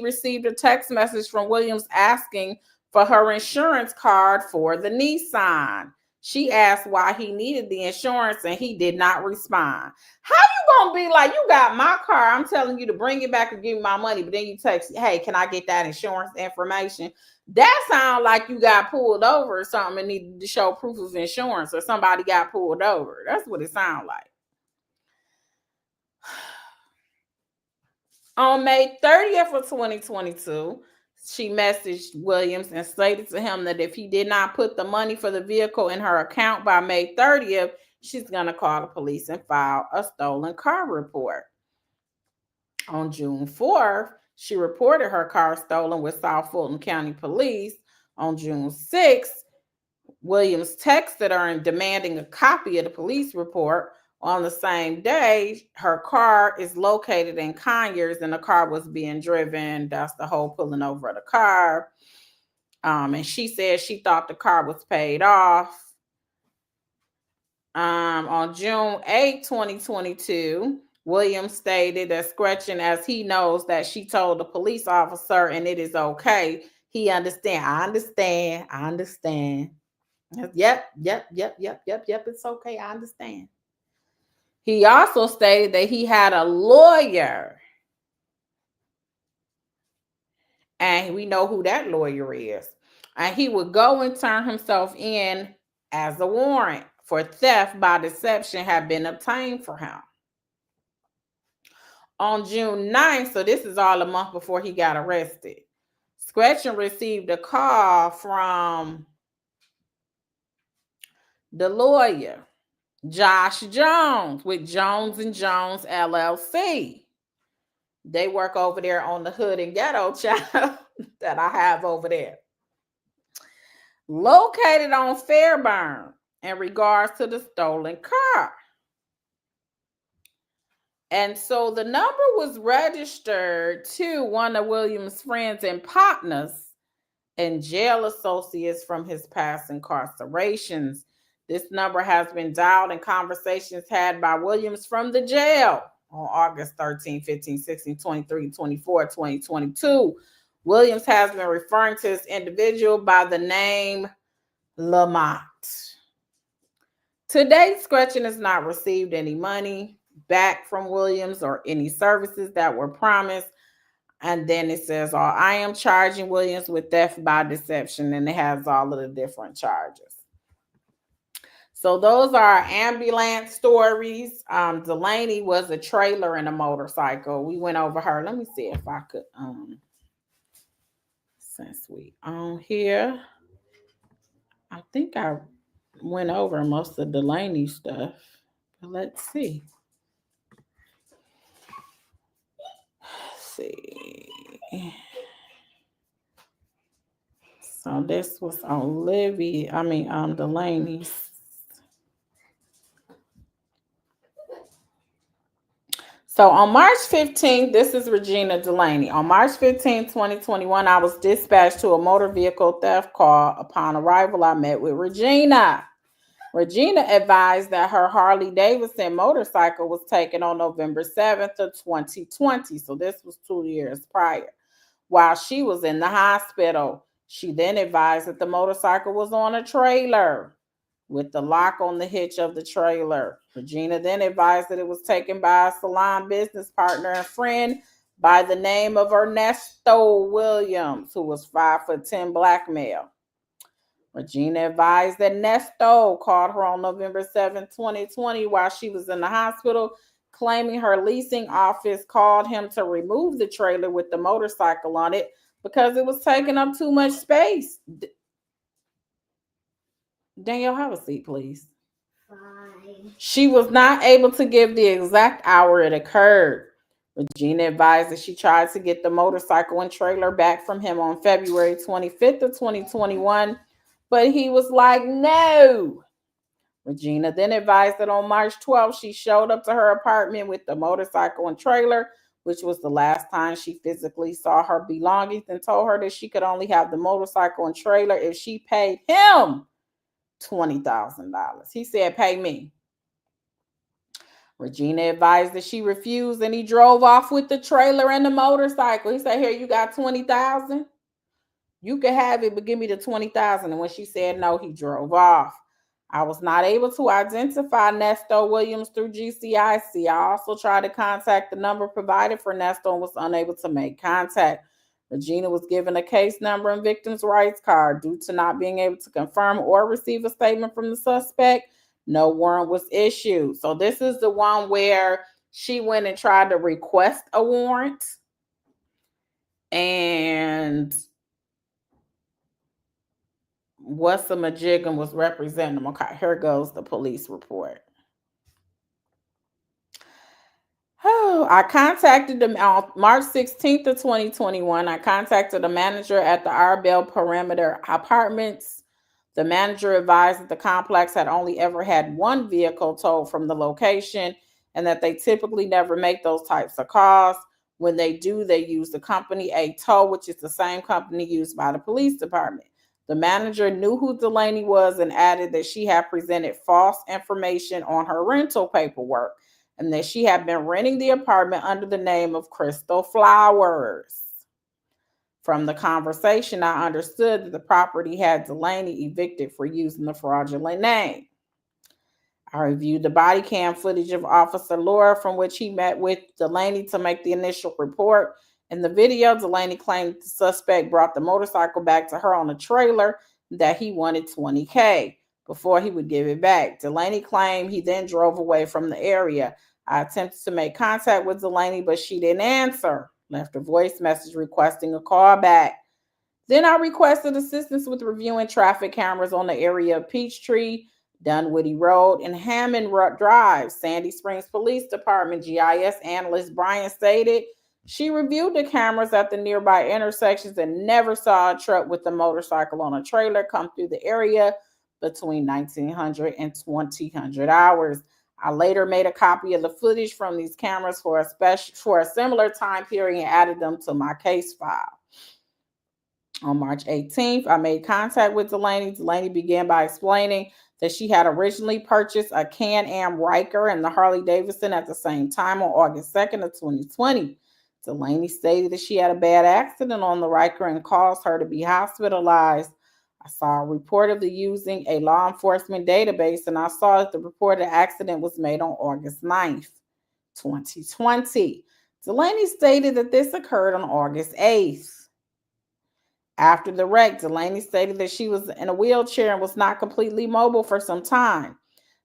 received a text message from Williams asking for her insurance card for the Nissan. She asked why he needed the insurance and he did not respond. How you gonna be like, you got my car, I'm telling you to bring it back and give me my money, but then you text, hey, can I get that insurance information? That sounds like you got pulled over or something and needed to show proof of insurance, or somebody got pulled over. That's what it sounds like. On May 30th of 2022, she messaged Williams and stated to him that if he did not put the money for the vehicle in her account by May 30th, she's going to call the police and file a stolen car report. On June 4th, she reported her car stolen with South Fulton County Police. On June 6th, Williams texted her and demanding a copy of the police report. On the same day, her car is located in Conyers and the car was being driven. That's the whole pulling over of the car. And she said she thought the car was paid off. On June 8, 2022, Williams stated that scratching as he knows that she told the police officer and it is okay. He understand. I understand. I understand. Yep. It's okay. I understand. He also stated that he had a lawyer. And we know who that lawyer is. And he would go and turn himself in as a warrant for theft by deception had been obtained for him. On June 9th, so this is all a month before he got arrested, Scratchen received a call from the lawyer, Josh Jones, with Jones & Jones, LLC. They work over there on the Hood and Ghetto channel that I have over there. Located on Fairburn in regards to the stolen car. And so the number was registered to one of Williams' friends and partners and jail associates from his past incarcerations. This number has been dialed in conversations had by Williams from the jail on August 13, 15, 16, 23, 24, 2022. Williams has been referring to this individual by the name Lamont. To date, Scratchen has not received any money back from Williams or any services that were promised. And then it says, I am charging Williams with theft by deception, and it has all of the different charges. So those are ambulance stories. Delaney was a trailer and a motorcycle. We went over her. Let me see if I could, since we on here, I think I went over most of Delaney stuff, but let's see. See. So this was Olivia, Delaney's. So on March 15th, this is Regina Delaney. On March 15, 2021, I was dispatched to a motor vehicle theft call. Upon arrival, I met with Regina. Regina advised that her Harley Davidson motorcycle was taken on November 7th of 2020. So this was 2 years prior. While she was in the hospital, she then advised that the motorcycle was on a trailer with the lock on the hitch of the trailer. Regina then advised that it was taken by a salon business partner and friend by the name of Ernest Williams, who was 5'10" black male. Regina advised that Nesto called her on November 7, 2020, while she was in the hospital, claiming her leasing office called him to remove the trailer with the motorcycle on it because it was taking up too much space. Danielle, have a seat, please. Fine. She was not able to give the exact hour it occurred. Regina advised that she tried to get the motorcycle and trailer back from him on February 25th of 2021, but he was like, no. Regina then advised that on March 12th, she showed up to her apartment with the motorcycle and trailer, which was the last time she physically saw her belongings, and told her that she could only have the motorcycle and trailer if she paid him $20,000. He said, pay me. Regina advised that she refused, and he drove off with the trailer and the motorcycle. He said, here, you got $20,000. You can have it, but give me the $20,000. And when she said no, he drove off. I was not able to identify Nesto Williams through GCIC. I also tried to contact the number provided for Nesto and was unable to make contact. Regina was given a case number and victim's rights card. Due to not being able to confirm or receive a statement from the suspect, no warrant was issued. So this is the one where she went and tried to request a warrant, and What's-a-Majigan was representing them. Okay, here goes the police report. I contacted them on March 16th of 2021. I contacted the manager at the Arbel Perimeter Apartments. The manager advised that the complex had only ever had one vehicle towed from the location and that they typically never make those types of calls. When they do, they use the company A Tow, which is the same company used by the police department. The manager knew who Delaney was and added that she had presented false information on her rental paperwork and that she had been renting the apartment under the name of Crystal Flowers. From the conversation, I understood that the property had Delaney evicted for using the fraudulent name. I reviewed the body cam footage of Officer Laura from which he met with Delaney to make the initial report. In the video, Delaney claimed the suspect brought the motorcycle back to her on a trailer, that he wanted $20K before he would give it back. Delaney claimed he then drove away from the area. I attempted to make contact with Delaney, but she didn't answer. Left a voice message requesting a call back. Then I requested assistance with reviewing traffic cameras on the area of Peachtree, Dunwoody Road, and Hammond Drive. Sandy Springs Police Department GIS analyst Brian stated she reviewed the cameras at the nearby intersections and never saw a truck with a motorcycle on a trailer come through the area between 1900 and 2000 hours. I later made a copy of the footage from these cameras for a similar time period and added them to my case file. On March 18th, I made contact with Delaney. Delaney began by explaining that she had originally purchased a Can-Am Ryker and the Harley Davidson at the same time on August 2nd of 2020. Delaney stated that she had a bad accident on the Ryker and caused her to be hospitalized. I saw a report of the using a law enforcement database, and I saw that the reported accident was made on August 9th, 2020. Delaney stated that this occurred on August 8th. After the wreck, Delaney stated that she was in a wheelchair and was not completely mobile for some time.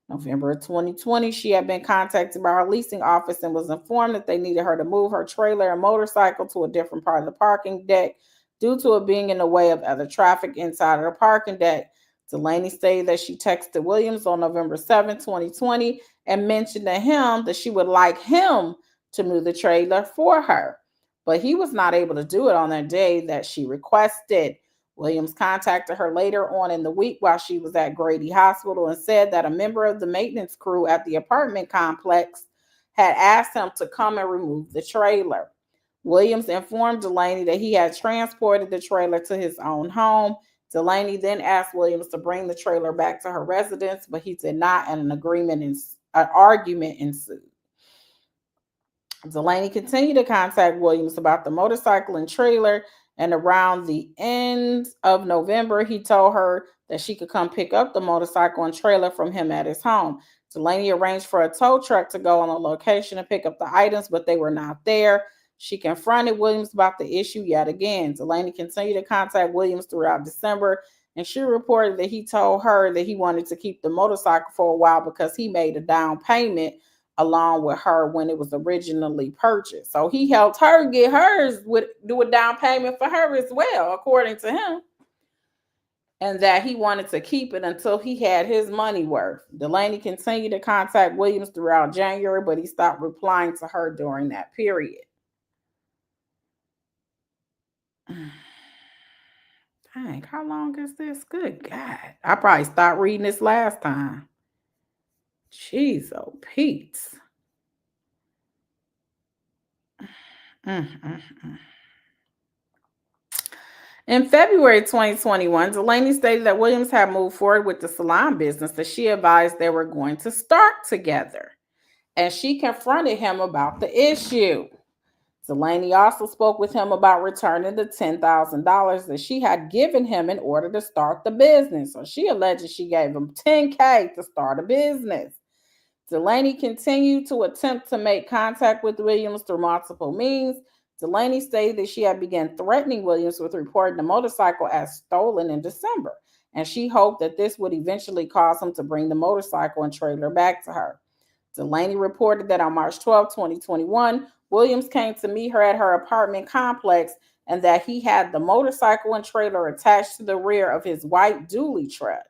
November 2020, she had been contacted by her leasing office and was informed that they needed her to move her trailer and motorcycle to a different part of the parking deck due to it being in the way of other traffic inside of the parking deck. Delaney stated that she texted Williams on November 7, 2020, and mentioned to him that she would like him to move the trailer for her, but he was not able to do it on the day that she requested. Williams contacted her later on in the week while she was at Grady Hospital and said that a member of the maintenance crew at the apartment complex had asked him to come and remove the trailer. Williams informed Delaney that he had transported the trailer to his own home. Delaney then asked Williams to bring the trailer back to her residence, but he did not, and an argument ensued. Delaney continued to contact Williams about the motorcycle and trailer, and around the end of November, he told her that she could come pick up the motorcycle and trailer from him at his home. Delaney arranged for a tow truck to go on the location and pick up the items, but they were not there. She confronted Williams about the issue yet again. Delaney continued to contact Williams throughout December, and she reported that he told her that he wanted to keep the motorcycle for a while because he made a down payment along with her when it was originally purchased. So he helped her get hers, do a down payment for her as well, according to him. And that he wanted to keep it until he had his money worth. Delaney continued to contact Williams throughout January, but he stopped replying to her during that period. Dang, how long is this? Good God. I probably stopped reading this last time. Jeez, oh, Pete. In February 2021, Delaney stated that Williams had moved forward with the salon business that she advised they were going to start together, and she confronted him about the issue. Delaney also spoke with him about returning the $10,000 that she had given him in order to start the business. So she alleged she gave him $10K to start a business. Delaney continued to attempt to make contact with Williams through multiple means. Delaney stated that she had begun threatening Williams with reporting the motorcycle as stolen in December, and she hoped that this would eventually cause him to bring the motorcycle and trailer back to her. Delaney reported that on March 12, 2021, Williams came to meet her at her apartment complex and that he had the motorcycle and trailer attached to the rear of his white dually truck.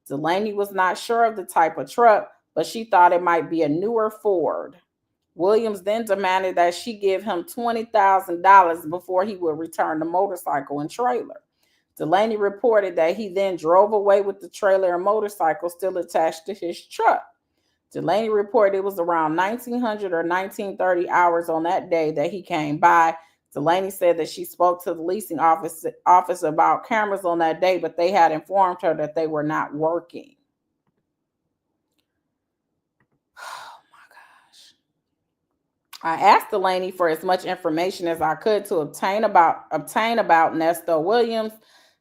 Delaney was not sure of the type of truck, but she thought it might be a newer Ford. Williams then demanded that she give him $20,000 before he would return the motorcycle and trailer. Delaney reported that he then drove away with the trailer and motorcycle still attached to his truck. Delaney reported it was around 1900 or 1930 hours on that day that he came by. Delaney said that she spoke to the leasing office about cameras on that day, but they had informed her that they were not working. Oh my gosh. I asked Delaney for as much information as I could to obtain about Nesto Williams.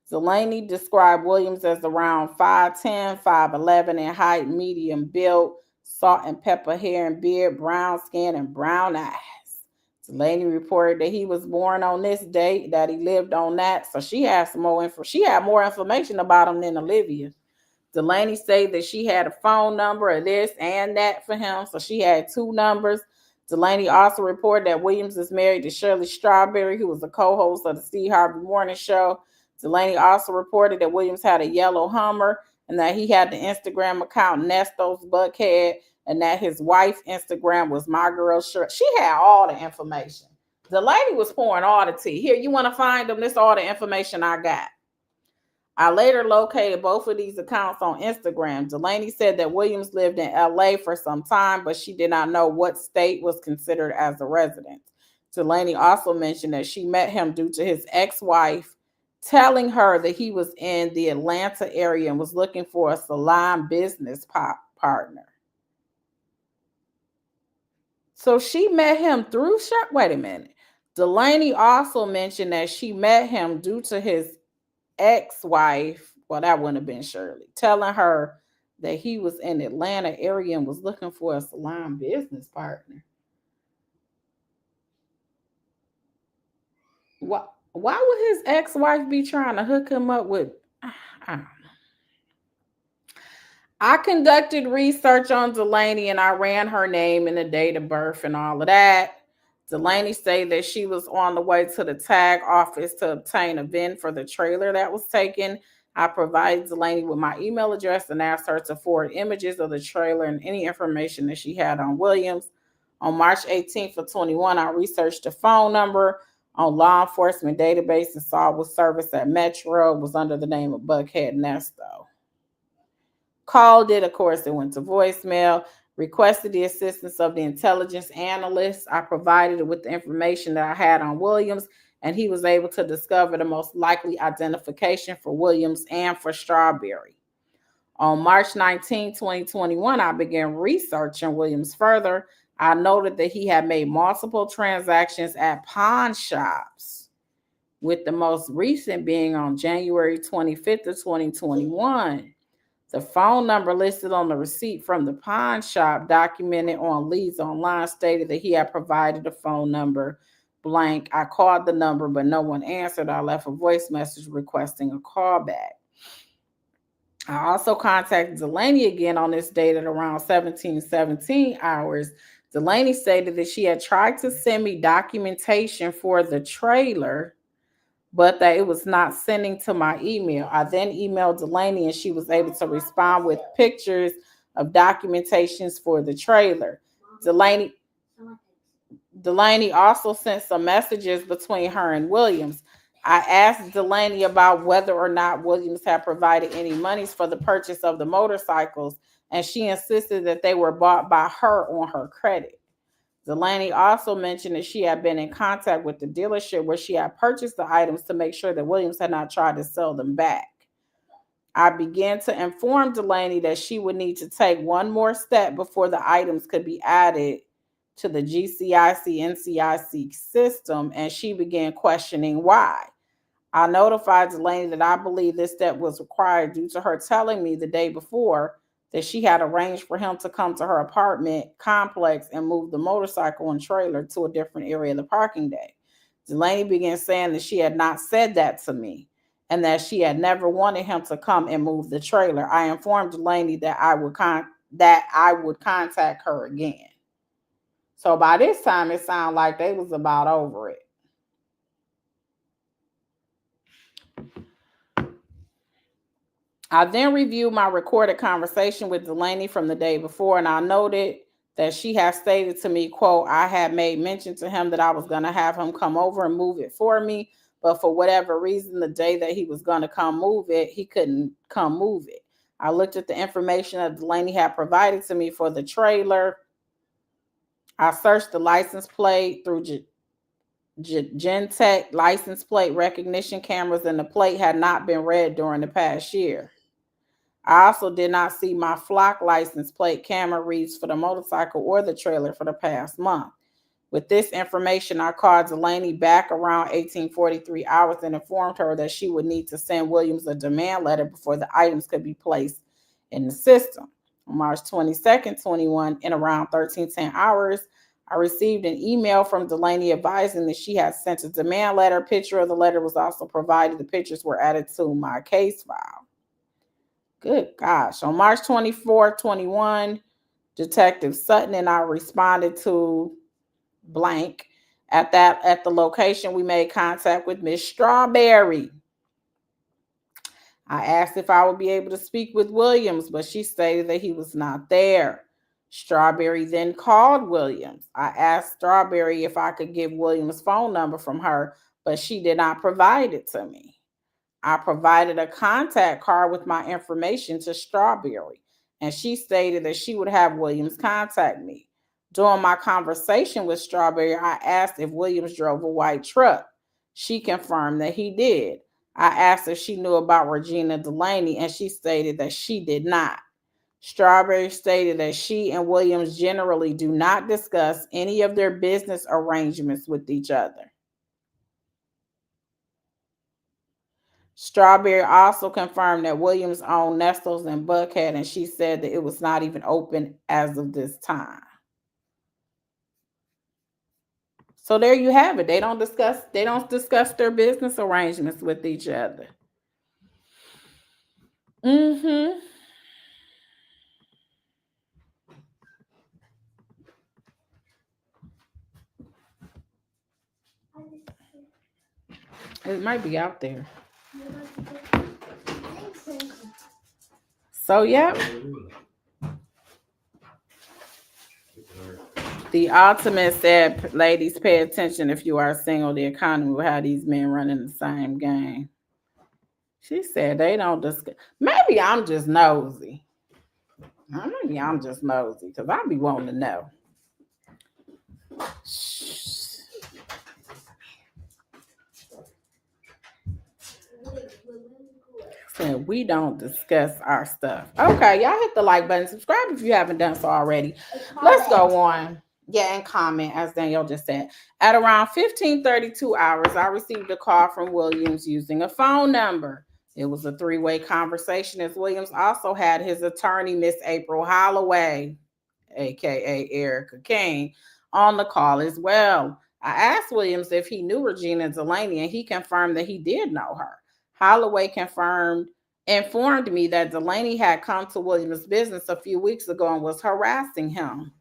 Delaney described Williams as around 5'10", 5'11" in height, medium build, salt and pepper hair and beard, brown skin, and brown eyes. Delaney reported that he was born on this date, that he lived on that. So she had more information about him than Olivia. Delaney said that she had a phone number of this and that for him. So she had two numbers. Delaney also reported that Williams is married to Shirley Strawberry, who was a co-host of the Steve Harvey Morning Show. Delaney also reported that Williams had a yellow Hummer and that he had the Instagram account Nesto's Buckhead, and that his wife's Instagram was My Girl Shirley. She had all the information. Delaney was pouring all the tea. Here, you want to find them? This is all the information I got. I later located both of these accounts on Instagram. Delaney said that Williams lived in LA for some time, but she did not know what state was considered as a residence. Delaney also mentioned that she met him due to his ex-wife telling her that he was in the Atlanta area and was looking for a salon business partner. So she met him through wait a minute. Delaney also mentioned that she met him due to his ex-wife, well, that wouldn't have been Shirley, telling her that he was in the Atlanta area and was looking for a salon business partner. Why would his ex-wife be trying to hook him up with? I don't know. I conducted research on Delaney and I ran her name and the date of birth and all of that. Delaney said that she was on the way to the tag office to obtain a VIN for the trailer that was taken. I provided Delaney with my email address and asked her to forward images of the trailer and any information that she had on Williams. On March 18th of 21, I researched the phone number on law enforcement database and saw it was service at Metro. It was under the name of Buckhead Nesto. Called it, of course, it went to voicemail. Requested the assistance of the intelligence analyst. I provided it with the information that I had on Williams, and he was able to discover the most likely identification for Williams and for Strawberry. On March 19, 2021, I began researching Williams further. I noted that he had made multiple transactions at pawn shops, with the most recent being on January 25th of 2021. The phone number listed on the receipt from the pawn shop documented on Leads Online stated that he had provided a phone number blank. I called the number, but no one answered. I left a voice message requesting a call back. I also contacted Delaney again on this date at around 1717 hours. Delaney stated that she had tried to send me documentation for the trailer, but that it was not sending to my email. I then emailed Delaney and she was able to respond with pictures of documentations for the trailer. Delaney also sent some messages between her and Williams. I asked Delaney about whether or not Williams had provided any monies for the purchase of the motorcycles, and she insisted that they were bought by her on her credit. Delaney also mentioned that she had been in contact with the dealership where she had purchased the items to make sure that Williams had not tried to sell them back. I began to inform Delaney that she would need to take one more step before the items could be added to the GCIC-NCIC system, and she began questioning why. I notified Delaney that I believe this step was required due to her telling me the day before that she had arranged for him to come to her apartment complex and move the motorcycle and trailer to a different area of the parking deck. Delaney began saying that she had not said that to me and that she had never wanted him to come and move the trailer. I informed Delaney that I would contact her again. So by this time, it sounded like they was about over it. I then reviewed my recorded conversation with Delaney from the day before, and I noted that she had stated to me, quote, I had made mention to him that I was going to have him come over and move it for me, but for whatever reason, the day that he was going to come move it, he couldn't come move it. I looked at the information that Delaney had provided to me for the trailer. I searched the license plate through Gentech license plate recognition cameras, and the plate had not been read during the past year. I also did not see my flock license plate camera reads for the motorcycle or the trailer for the past month. With this information, I called Delaney back around 1843 hours and informed her that she would need to send Williams a demand letter before the items could be placed in the system. On March 22nd, 21, in around 1310 hours, I received an email from Delaney advising that she had sent a demand letter. A picture of the letter was also provided. The pictures were added to my case file. Good gosh. On March 24th, 21, Detective Sutton and I responded to blank. At the location, we made contact with Miss Strawberry. I asked if I would be able to speak with Williams, but she stated that he was not there. Strawberry then called Williams. I asked Strawberry if I could give Williams' phone number from her, but she did not provide it to me. I provided a contact card with my information to Strawberry, and she stated that she would have Williams contact me. During my conversation with Strawberry, I asked if Williams drove a white truck. She confirmed that he did. I asked if she knew about Regina Delaney, and she stated that she did not. Strawberry stated that she and Williams generally do not discuss any of their business arrangements with each other. Strawberry also confirmed that Williams owned Nesto's and Buckhead, and she said that it was not even open as of this time. So there you have it. They don't discuss their business arrangements with each other. It might be out there. So yeah. The ultimate said, ladies, pay attention if you are single. The economy will have these men running the same game. She said they don't discuss. Maybe I'm just nosy. Maybe I'm just nosy because I be wanting to know. Said we don't discuss our stuff. Okay, y'all hit the like button. Subscribe if you haven't done so already. Let's go on. Yeah, and comment, as Danielle just said. At around 15:32 hours, I received a call from Williams using a phone number. It was a three-way conversation, as Williams also had his attorney, Miss April Holloway, aka Erica Kane, on the call as well. I asked Williams if he knew Regina Delaney, and he confirmed that he did know her. Holloway informed me that Delaney had come to Williams' business a few weeks ago and was harassing him.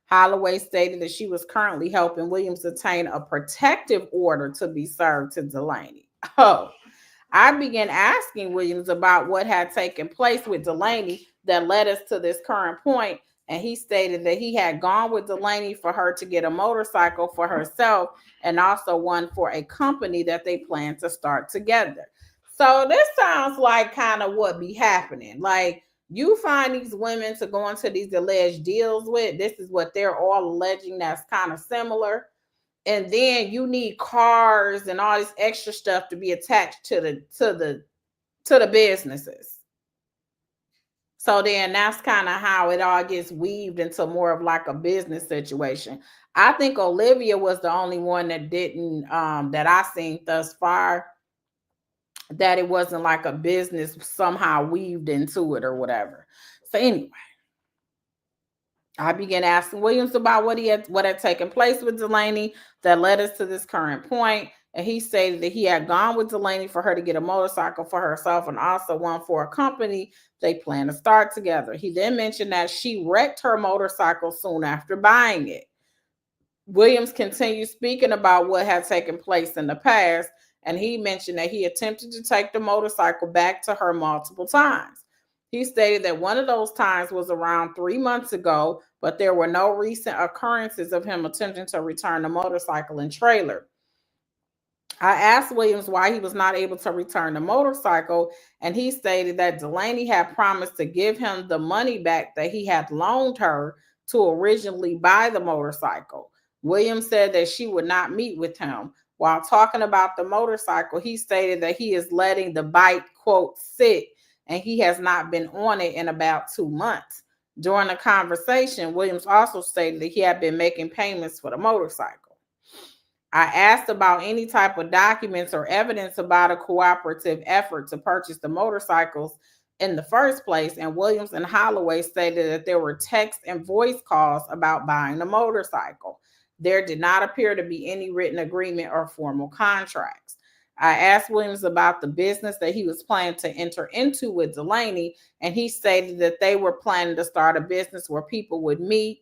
Holloway stated that she was currently helping Williams obtain a protective order to be served to Delaney. I began asking Williams about what had taken place with Delaney that led us to this current point, and he stated that he had gone with Delaney for her to get a motorcycle for herself and also one for a company that they plan to start together. So this sounds like kind of what be happening. Like, you find these women to go into these alleged deals with. This is what they're all alleging that's kind of similar. And then you need cars and all this extra stuff to be attached to the businesses. So then that's kind of how it all gets weaved into more of like a business situation. I think Olivia was the only one that didn't, that I seen thus far, that it wasn't like a business somehow weaved into it or whatever. So anyway, I began asking Williams about what had taken place with Delaney that led us to this current point. And he stated that he had gone with Delaney for her to get a motorcycle for herself and also one for a company they plan to start together. He then mentioned that she wrecked her motorcycle soon after buying it. Williams continued speaking about what had taken place in the past, and he mentioned that he attempted to take the motorcycle back to her multiple times. He stated that one of those times was around 3 months ago, but there were no recent occurrences of him attempting to return the motorcycle and trailer. I asked Williams why he was not able to return the motorcycle, and he stated that Delaney had promised to give him the money back that he had loaned her to originally buy the motorcycle. Williams said that she would not meet with him. While talking about the motorcycle, he stated that he is letting the bike, quote, sit, and he has not been on it in about 2 months. During the conversation, Williams also stated that he had been making payments for the motorcycle. I asked about any type of documents or evidence about a cooperative effort to purchase the motorcycles in the first place, and Williams and Holloway stated that there were text and voice calls about buying the motorcycle. There did not appear to be any written agreement or formal contracts. I asked Williams about the business that he was planning to enter into with Delaney, and he stated that they were planning to start a business where people would meet,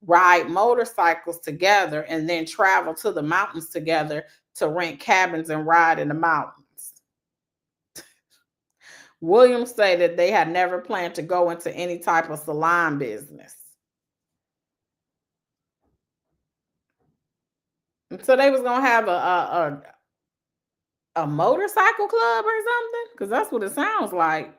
ride motorcycles together, and then travel to the mountains together to rent cabins and ride in the mountains. Williams stated they had never planned to go into any type of salon business. And so they was gonna have a motorcycle club or something, because that's what it sounds like.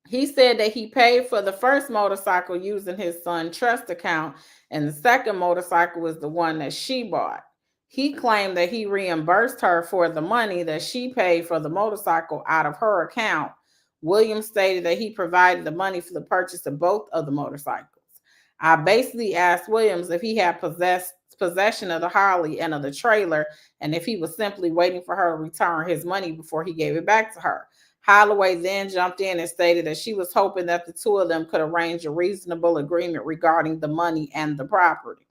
He said that he paid for the first motorcycle using his son's trust account, and the second motorcycle was the one that she bought. He claimed that he reimbursed her for the money that she paid for the motorcycle out of her account. Williams stated that he provided the money for the purchase of both of the motorcycles. I basically asked Williams if he had possession of the Harley and of the trailer, and if he was simply waiting for her to return his money before he gave it back to her. Holloway then jumped in and stated that she was hoping that the two of them could arrange a reasonable agreement regarding the money and the property.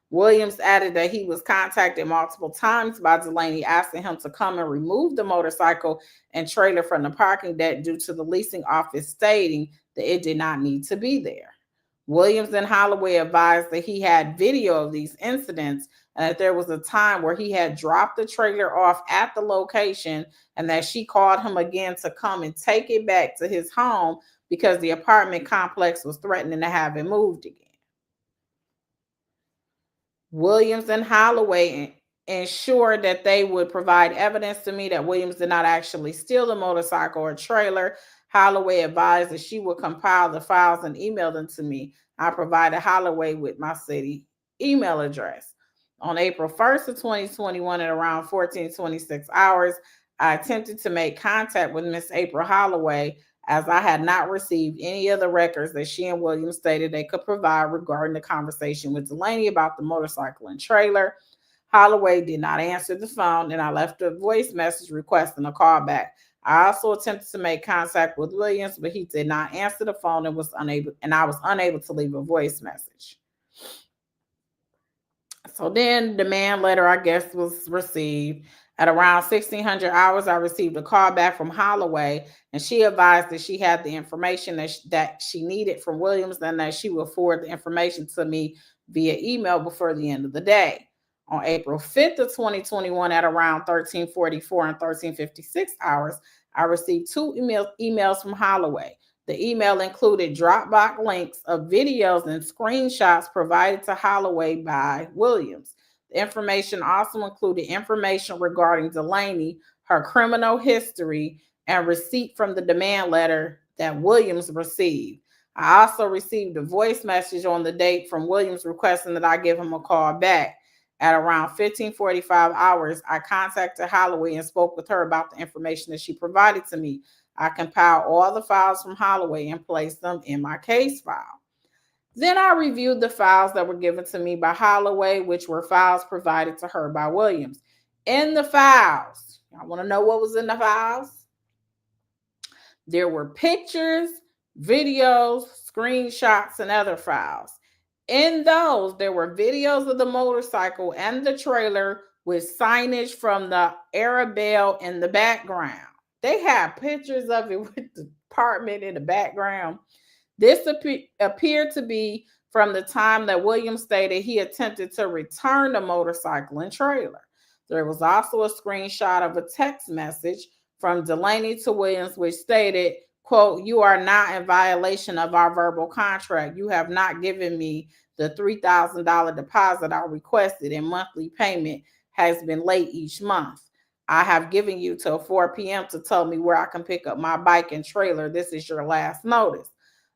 Williams added that he was contacted multiple times by Delaney asking him to come and remove the motorcycle and trailer from the parking deck due to the leasing office stating that it did not need to be there. Williams and Holloway advised that he had video of these incidents and that there was a time where he had dropped the trailer off at the location and that she called him again to come and take it back to his home because the apartment complex was threatening to have it moved again. Williams and Holloway ensured that they would provide evidence to me that Williams did not actually steal the motorcycle or trailer. Holloway advised that she would compile the files and email them to me. I provided Holloway with my city email address. On April 1st of 2021 at around 14:26 hours, I attempted to make contact with Miss April Holloway as I had not received any of the records that she and Williams stated they could provide regarding the conversation with Delaney about the motorcycle and trailer. Holloway did not answer the phone, and I left a voice message requesting a call back. I also attempted to make contact with Williams, but he did not answer the phone and I was unable to leave a voice message. So then demand letter, I guess, was received. At around 1600 hours, I received a call back from Holloway, and she advised that she had the information that she needed from Williams and that she would forward the information to me via email before the end of the day. On April 5th of 2021 at around 1344 and 1356 hours, I received two emails from Holloway. The email included Dropbox links of videos and screenshots provided to Holloway by Williams. The information also included information regarding Delaney, her criminal history, and receipt from the demand letter that Williams received. I also received a voice message on the date from Williams requesting that I give him a call back. At around 1545 hours, I contacted Holloway and spoke with her about the information that she provided to me. I compiled all the files from Holloway and placed them in my case file. Then I reviewed the files that were given to me by Holloway, which were files provided to her by Williams. In the files, I want to know what was in the files? There were pictures, videos, screenshots, and other files. In those, there were videos of the motorcycle and the trailer with signage from the Arabelle in the background. They had pictures of it with the apartment in the background. This appeared to be from the time that Williams stated he attempted to return the motorcycle and trailer. There was also a screenshot of a text message from Delaney to Williams, which stated, quote, "You are not in violation of our verbal contract. You have not given me the $3,000 deposit I requested in monthly payment. has been late each month. I have given you till 4 p.m. to tell me where I can pick up my bike and trailer. This is your last notice.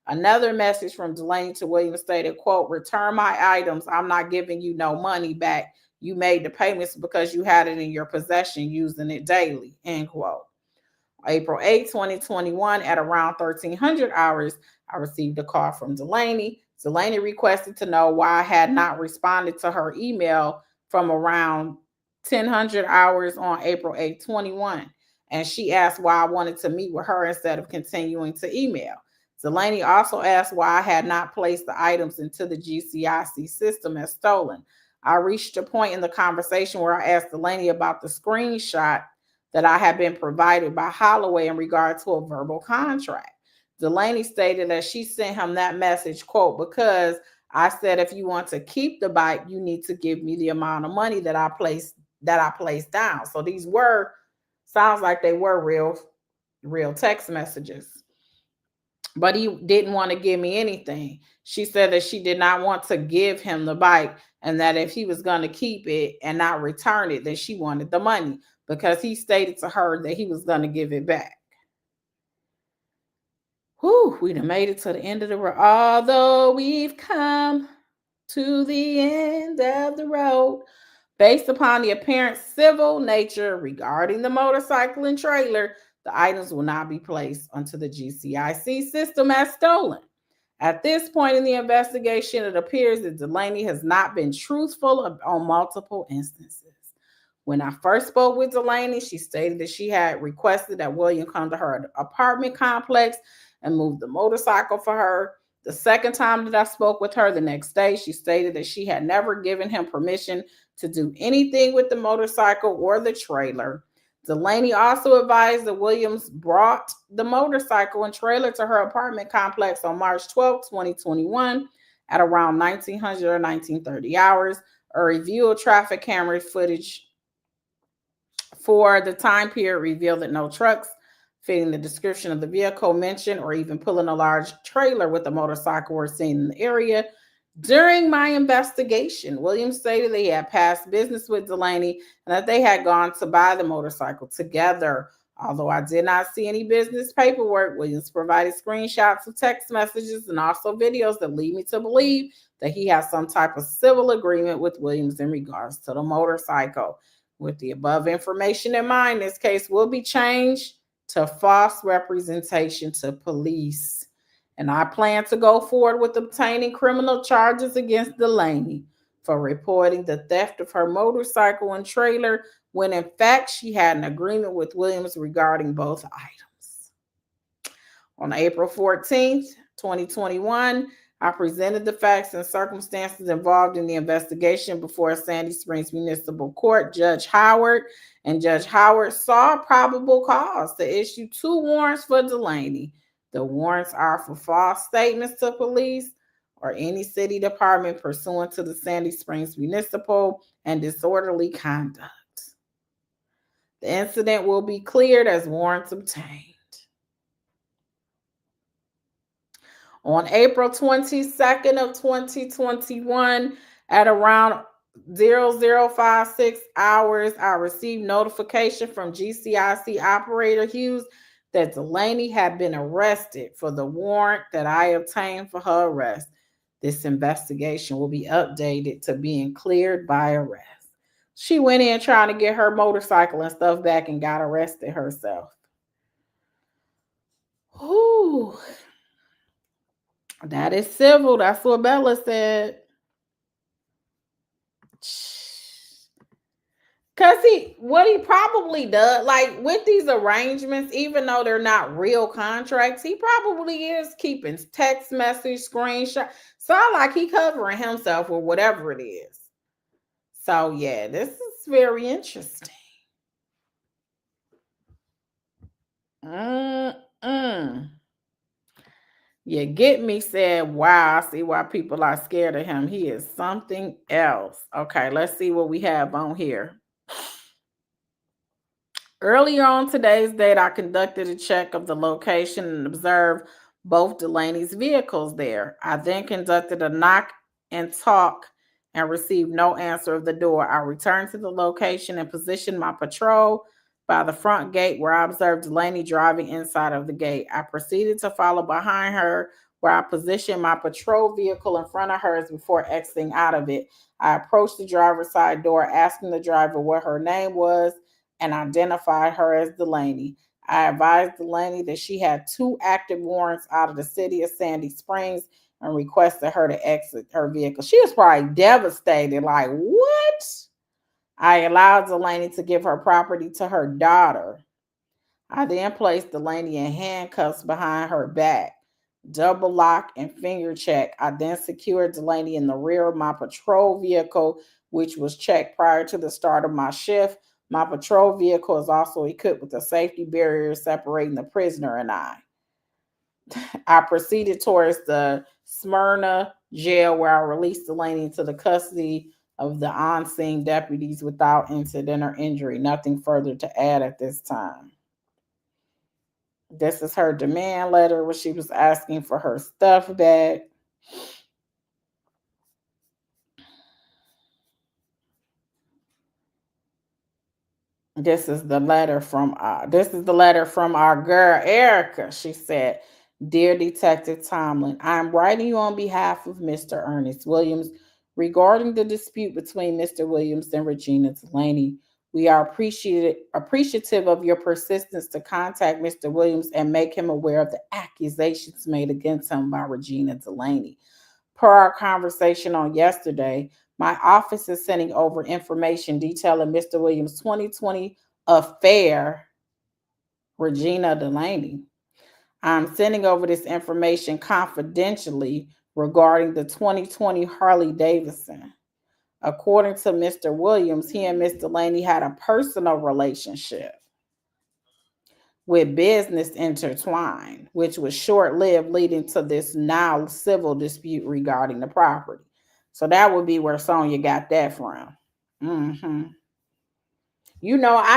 Another message from Delaney to Williams stated, quote, return my items. I'm not giving you no money back. You made the payments because you had it in your possession using it daily, end quote. April 8, 2021, at around 1300 hours, I received a call from Delaney. Delaney requested to know why I had not responded to her email from around 1000 hours on April 8, 21. And she asked why I wanted to meet with her instead of continuing to email. Delaney also asked why I had not placed the items into the GCIC system as stolen. I reached a point in the conversation where I asked Delaney about the screenshot that I had been provided by Holloway in regard to a verbal contract. Delaney stated that she sent him that message, quote, because I said, if you want to keep the bike, you need to give me the amount of money that I placed down. So these sounds like they were real text messages. But he didn't want to give me anything. She said that she did not want to give him the bike, and that if he was going to keep it and not return it, then she wanted the money, because he stated to her that he was going to give it back. Whew, we done made it to the end of the road. Although we've come to the end of the road, based upon the apparent civil nature regarding the motorcycle and trailer, the items will not be placed onto the GCIC system as stolen. At this point in the investigation, it appears that Delaney has not been truthful on multiple instances. When I first spoke with Delaney, she stated that she had requested that William come to her apartment complex and move the motorcycle for her. The second time that I spoke with her the next day, she stated that she had never given him permission to do anything with the motorcycle or the trailer. Delaney also advised that Williams brought the motorcycle and trailer to her apartment complex on March 12, 2021 at around 1900 or 1930 hours. A review of traffic camera footage for the time period revealed that no trucks fitting the description of the vehicle mentioned or even pulling a large trailer with a motorcycle were seen in the area. During my investigation, Williams stated that he had past business with Delaney and that they had gone to buy the motorcycle together. Although I did not see any business paperwork, Williams provided screenshots of text messages and also videos that lead me to believe that he has some type of civil agreement with Williams in regards to the motorcycle. With the above information in mind, this case will be changed to false representation to police. And I plan to go forward with obtaining criminal charges against Delaney for reporting the theft of her motorcycle and trailer when in fact she had an agreement with Williams regarding both items. On April 14th, 2021, I presented the facts and circumstances involved in the investigation before Sandy Springs Municipal Court, Judge Howard, and Judge Howard saw probable cause to issue 2 warrants for Delaney. The warrants are for false statements to police or any city department pursuant to the Sandy Springs Municipal and disorderly conduct. The incident will be cleared as warrants obtained. On April 22nd of 2021, at around 0056 hours, I received notification from GCIC operator Hughes that Delaney had been arrested for the warrant that I obtained for her arrest. This investigation will be updated to being cleared by arrest. She went in trying to get her motorcycle and stuff back and got arrested herself. Ooh. That is civil. That's what Bella said. Because what he probably does, like with these arrangements, even though they're not real contracts, he probably is keeping text message, screenshot. Sound like he covering himself or whatever it is. So yeah, this is very interesting. Yeah, Get Me said, wow, I see why people are scared of him. He is something else. Okay, let's see what we have on here. Earlier on today's date, I conducted a check of the location and observed both Delaney's vehicles there. I then conducted a knock and talk and received no answer of the door. I returned to the location and positioned my patrol by the front gate where I observed Delaney driving inside of the gate. I proceeded to follow behind her where I positioned my patrol vehicle in front of hers before exiting out of it. I approached the driver's side door, asking the driver what her name was and identified her as Delaney. I advised Delaney that she had 2 active warrants out of the city of Sandy Springs and requested her to exit her vehicle. She was probably devastated, like, what? I allowed Delaney to give her property to her daughter. I then placed Delaney in handcuffs behind her back, double lock and finger check. I then secured Delaney in the rear of my patrol vehicle, which was checked prior to the start of my shift. My patrol vehicle is also equipped with a safety barrier separating the prisoner and I. I proceeded towards the Smyrna jail where I released Delaney into the custody of the on-scene deputies without incident or injury. Nothing further to add at this time. This is her demand letter where she was asking for her stuff back. This is the letter from our girl Erica. She said, "Dear Detective Tomlin, I am writing you on behalf of Mr. Ernest Williams regarding the dispute between Mr. Williams and Regina Delaney. We are appreciative of your persistence to contact Mr. Williams and make him aware of the accusations made against him by Regina Delaney. Per our conversation on yesterday, my office is sending over information detailing Mr. Williams' 2020 affair, Regina Delaney. I'm sending over this information confidentially regarding the 2020 Harley Davidson. According to Mr. Williams, he and Miss Delaney had a personal relationship with business intertwined, which was short-lived, leading to this now civil dispute regarding the property." So that would be where Sonia got that from. I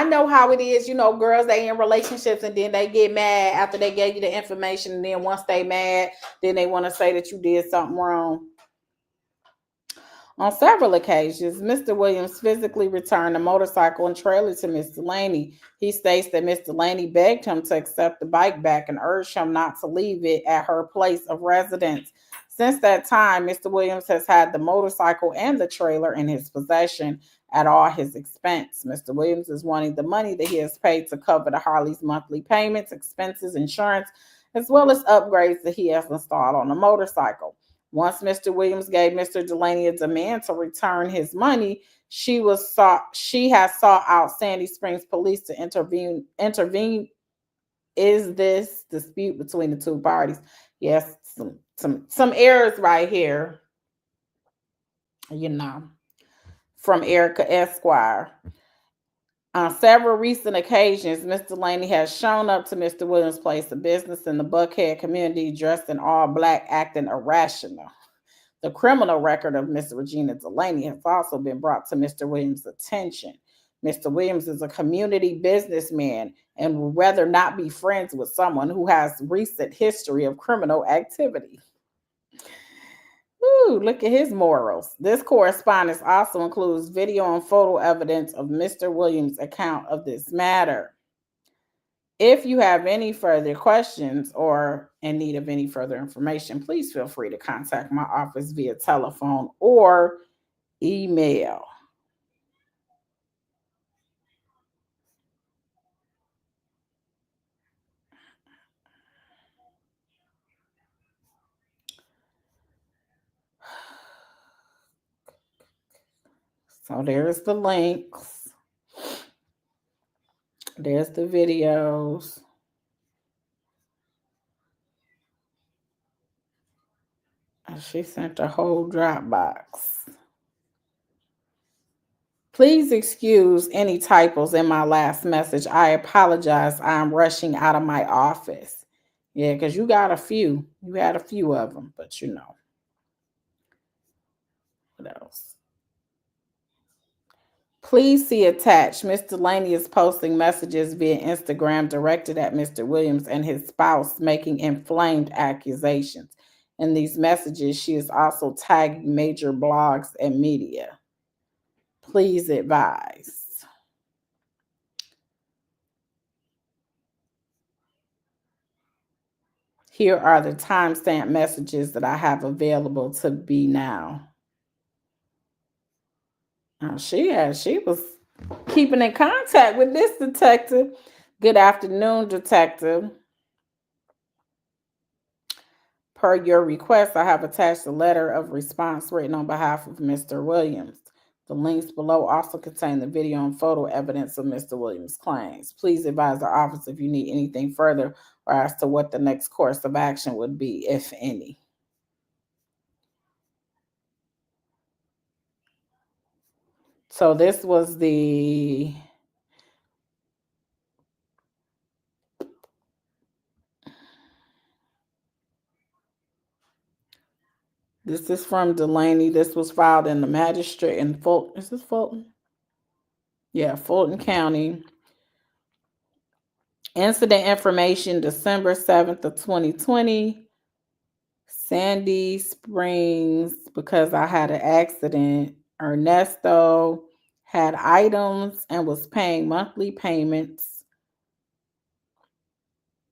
know how it is. Girls, they in relationships and then they get mad after they gave you the information. And then once they mad, then they want to say that you did something wrong. On several occasions, Mr. Williams physically returned a motorcycle and trailer to Miss Delaney. He states that Miss Delaney begged him to accept the bike back and urged him not to leave it at her place of residence. Since that time, Mr. Williams has had the motorcycle and the trailer in his possession at all his expense. Mr. Williams is wanting the money that he has paid to cover the Harley's monthly payments, expenses, insurance, as well as upgrades that he has installed on the motorcycle. Once Mr. Williams gave Mr. Delaney a demand to return his money, she has sought out Sandy Springs police to intervene. Is this dispute between the two parties? Yes, some errors right here, from Erica Esquire. On several recent occasions, Miss Delaney has shown up to Mr. Williams' place of business in the Buckhead community dressed in all black, acting irrational. The criminal record of Miss Regina Delaney has also been brought to Mr. Williams' attention. Mr. Williams is a community businessman and would rather not be friends with someone who has recent history of criminal activity. Ooh, look at his morals. This correspondence also includes video and photo evidence of Mr. Williams' account of this matter. If you have any further questions or in need of any further information, please feel free to contact my office via telephone or email. So there's the links. There's the videos. She sent a whole Dropbox. Please excuse any typos in my last message. I apologize. I'm rushing out of my office. Yeah, because you got a few. You had a few of them, but What else? Please see attached. Miss Delaney is posting messages via Instagram directed at Mr. Williams and his spouse, making inflamed accusations. In these messages, she is also tagging major blogs and media. Please advise. Here are the timestamp messages that I have available to be now. She was keeping in contact with this detective. Good afternoon, detective. Per your request, I have attached a letter of response written on behalf of Mr. Williams. The links below also contain the video and photo evidence of Mr. Williams' claims. Please advise our office if you need anything further or as to what the next course of action would be, if any. So this was the This is from Delaney. This was filed in the magistrate in Fulton. Is this Fulton? Yeah, Fulton County. Incident information, December 7th of 2020. Sandy Springs, because I had an accident. Ernesto had items and was paying monthly payments.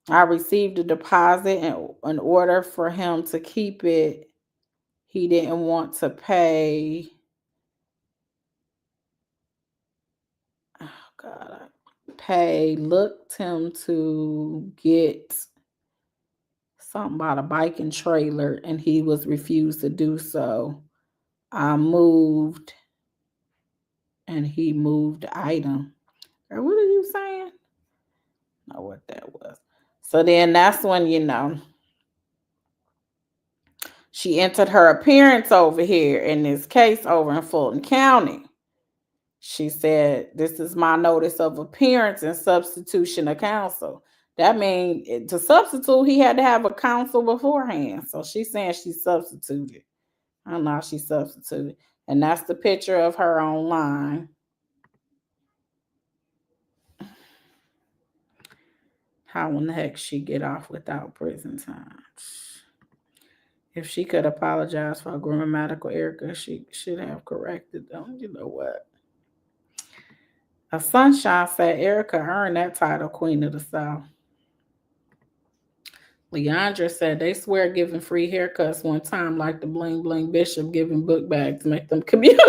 I received a deposit and in order for him to keep it, he didn't want to pay. Oh God, looked him to get something about a bike and trailer, and he was refused to do so. I moved, and he moved the item. Or what are you saying? Know what that was. So then that's when, she entered her appearance over here in this case over in Fulton County. She said, "This is my notice of appearance and substitution of counsel." That means to substitute, he had to have a counsel beforehand. So she's saying she substituted. I don't know how she substituted. And that's the picture of her online. How in the heck she get off without prison time? If she could apologize for a grammatical error, she should have corrected them. You know what? A sunshine said Erica earned that title, Queen of the South. Leandra said they swear giving free haircuts one time, like the bling bling bishop giving book bags, make them community.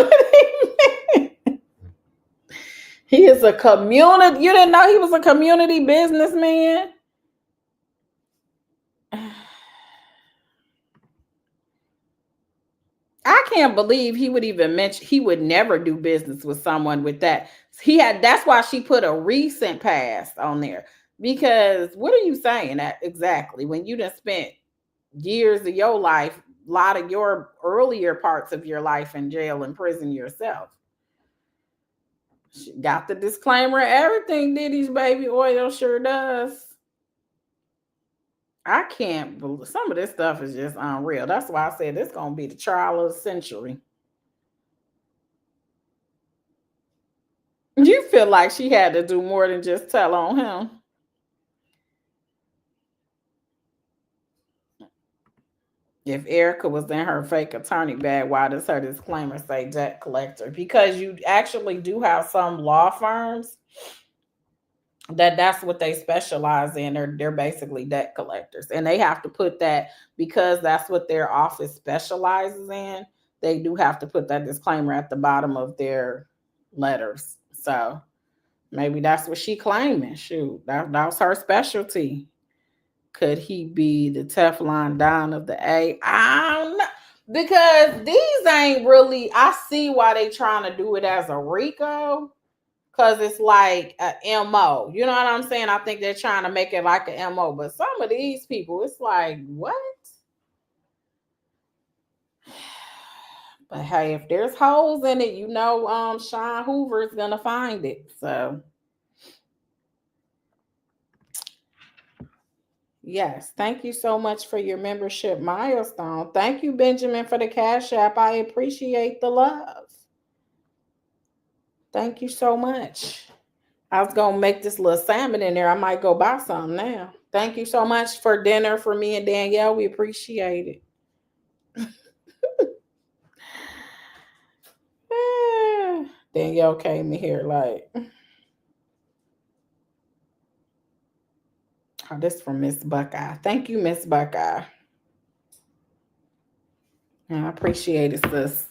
He is a community. You didn't know he was a community businessman? I can't believe he would even mention, he would never do business with someone with that. That's why she put a recent past on there. Because what are you saying that exactly? When you done spent years of your life, a lot of your earlier parts of your life in jail and prison yourself. She got the disclaimer, everything Diddy's baby oil sure does. I can't believe some of this stuff is just unreal. That's why I said it's gonna be the trial of the century. You feel like she had to do more than just tell on him. If Erica was in her fake attorney bag, why does her disclaimer say debt collector? Because you actually do have some law firms that's what they specialize in. They're basically debt collectors, and they have to put that, because that's what their office specializes in. They do have to put that disclaimer at the bottom of their letters. So maybe that's what she claiming. Shoot, that was her specialty. Could he be the Teflon Don of the A? I don't know. Because these ain't really, I see why they trying to do it as a RICO. Because it's like a MO. You know what I'm saying? I think they're trying to make it like a MO. But some of these people, it's like, what? But hey, if there's holes in it, Sean Hoover is going to find it. So yes, thank you so much for your membership milestone. Thank you, Benjamin, for the Cash App. I appreciate the love. Thank you so much. I was going to make this little salmon in there. I might go buy some now. Thank you so much for dinner for me and Danielle. We appreciate it. Danielle came in here like, oh, this from Miss Buckeye. Thank you, Miss Buckeye. I appreciate it, sis.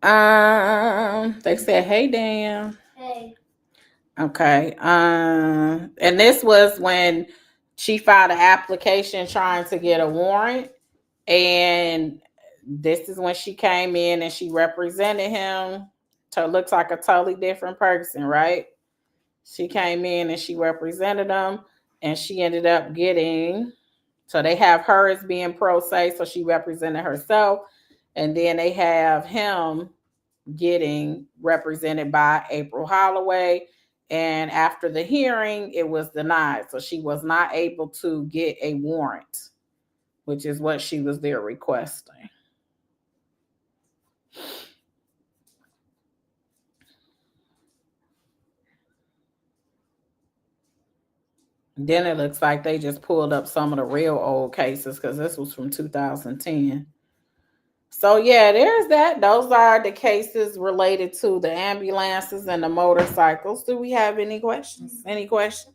They said, hey, Dan. Hey. Okay. And this was when she filed an application trying to get a warrant. And this is when she came in and she represented him. So it looks like a totally different person, right? She came in and she represented him, and she ended up getting, so they have her as being pro se, so she represented herself. And then they have him getting represented by April Holloway. And after the hearing, it was denied. So she was not able to get a warrant, which is what she was there requesting. Then it looks like they just pulled up some of the real old cases because this was from 2010. So yeah, there's that. Those are the cases related to the ambulances and the motorcycles. Do we have any questions? Any questions?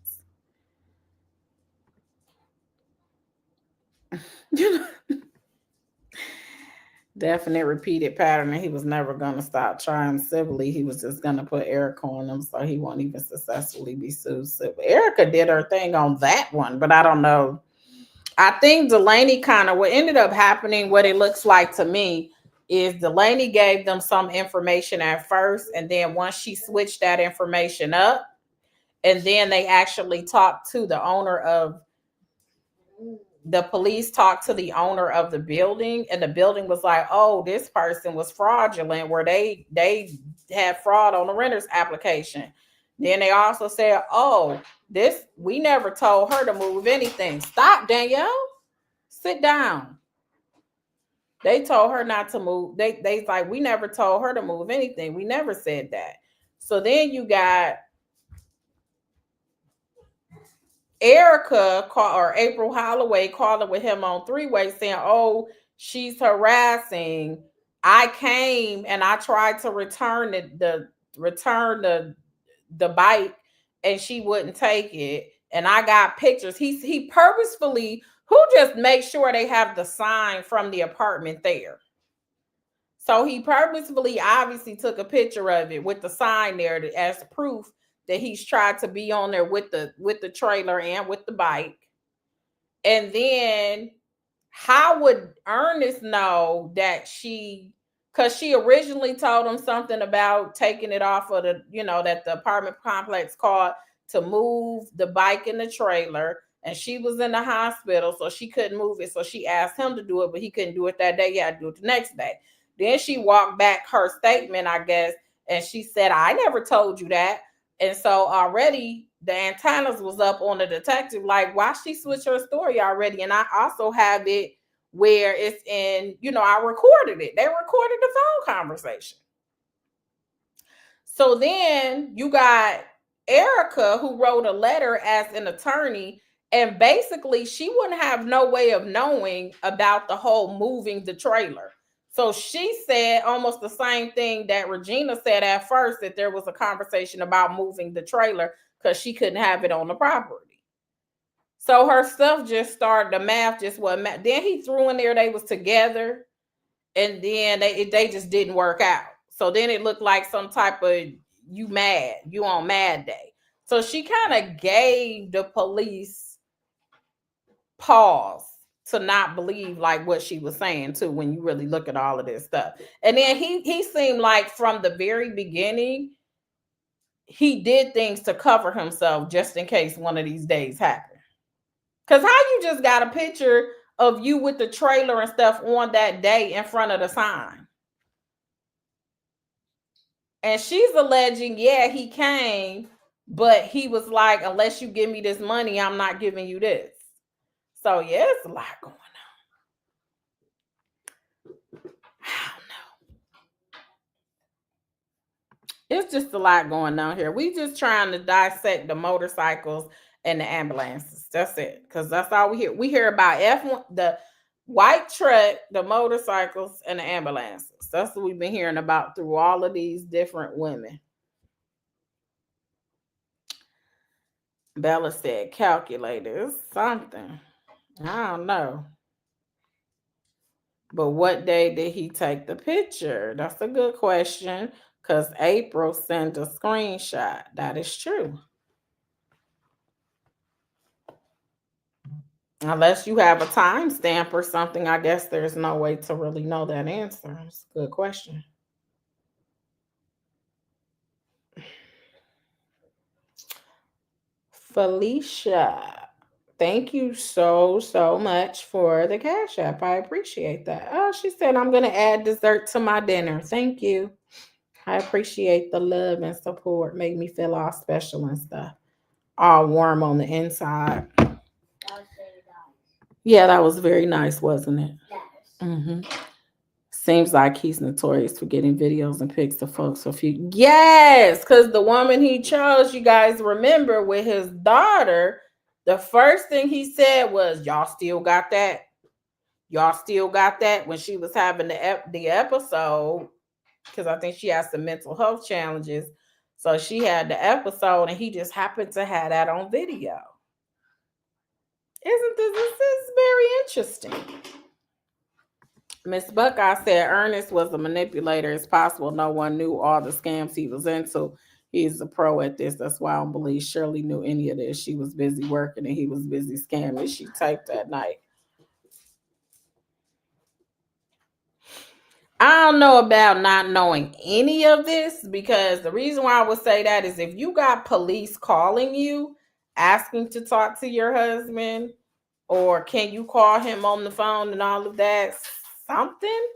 Definite repeated pattern, and he was never going to stop trying civilly. He was just going to put Erica on him so he won't even successfully be sued civilly. Erica did her thing on that one, but I don't know. I think Delaney kind of, what ended up happening, what it looks like to me, is Delaney gave them some information at first, and then once she switched that information up, and then they actually talked to the owner of, the police talked to the owner of the building, and the building was like, oh, this person was fraudulent, where they had fraud on the renter's application. Then they also said, oh, this, we never told her to move anything. Stop, Danielle. Sit down. They told her not to move. They like, we never told her to move anything. We never said that. So then you got Erica or April Holloway calling with him on three-way saying, oh, she's harassing. I came and I tried to return the bike, and she wouldn't take it. And I got pictures. He purposefully, who just makes sure they have the sign from the apartment there. So he purposefully obviously took a picture of it with the sign there as proof that he's tried to be on there with the trailer and with the bike. And then how would Ernest know that because she originally told him something about taking it off of the, that the apartment complex called to move the bike in the trailer, and she was in the hospital, so she couldn't move it. So she asked him to do it, but he couldn't do it that day. He had to do it the next day. Then she walked back her statement, I guess, and she said, I never told you that. And so already the antennas was up on the detective, like, why she switch her story already? And I also have it where it's in, I recorded it. They recorded the phone conversation. So then you got Erica, who wrote a letter as an attorney, and basically she wouldn't have no way of knowing about the whole moving the trailer. So she said almost the same thing that Regina said at first, that there was a conversation about moving the trailer because she couldn't have it on the property. So her stuff just started, the math just wasn't. Then he threw in there they was together, and then they just didn't work out. So then it looked like some type of you on mad day. So she kind of gave the police pause to not believe like what she was saying too, when you really look at all of this stuff. And then he seemed like from the very beginning, he did things to cover himself just in case one of these days happened. Because how you just got a picture of you with the trailer and stuff on that day in front of the sign? And she's alleging, yeah, he came, but he was like, unless you give me this money, I'm not giving you this. So yeah, it's a lot going on. I don't know. It's just a lot going on here. We just trying to dissect the motorcycles and the ambulances. That's it. Because that's all we hear. We hear about F1, white truck, the motorcycles, and the ambulances. That's what we've been hearing about through all of these different women. Bella said calculators, something. I don't know. But what day did he take the picture? That's a good question because April sent a screenshot. That is true. Unless you have a timestamp or something, I guess there's no way to really know that answer. It's a good question. Felicia, thank you so much for the Cash App. I appreciate that. Oh, she said I'm going to add dessert to my dinner. Thank you. I appreciate the love and support. Make me feel all special and stuff. All warm on the inside. Yeah, that was very nice, wasn't it? Yes. Mm-hmm. Seems like he's notorious for getting videos and pics of folks for few. Yes, because the woman he chose, you guys remember, with his daughter, the first thing he said was, "Y'all still got that? Y'all still got that?" When she was having the episode, because I think she has some mental health challenges. So she had the episode, and he just happened to have that on video. Isn't this is very interesting? Miss Buckeye said Ernest was a manipulator. It's possible no one knew all the scams he was into. He's a pro at this. That's why I don't believe Shirley knew any of this. She was busy working and he was busy scamming. She typed that night. I don't know about not knowing any of this, because the reason why I would say that is if you got police calling you, asking to talk to your husband, or can you call him on the phone and all of that, something.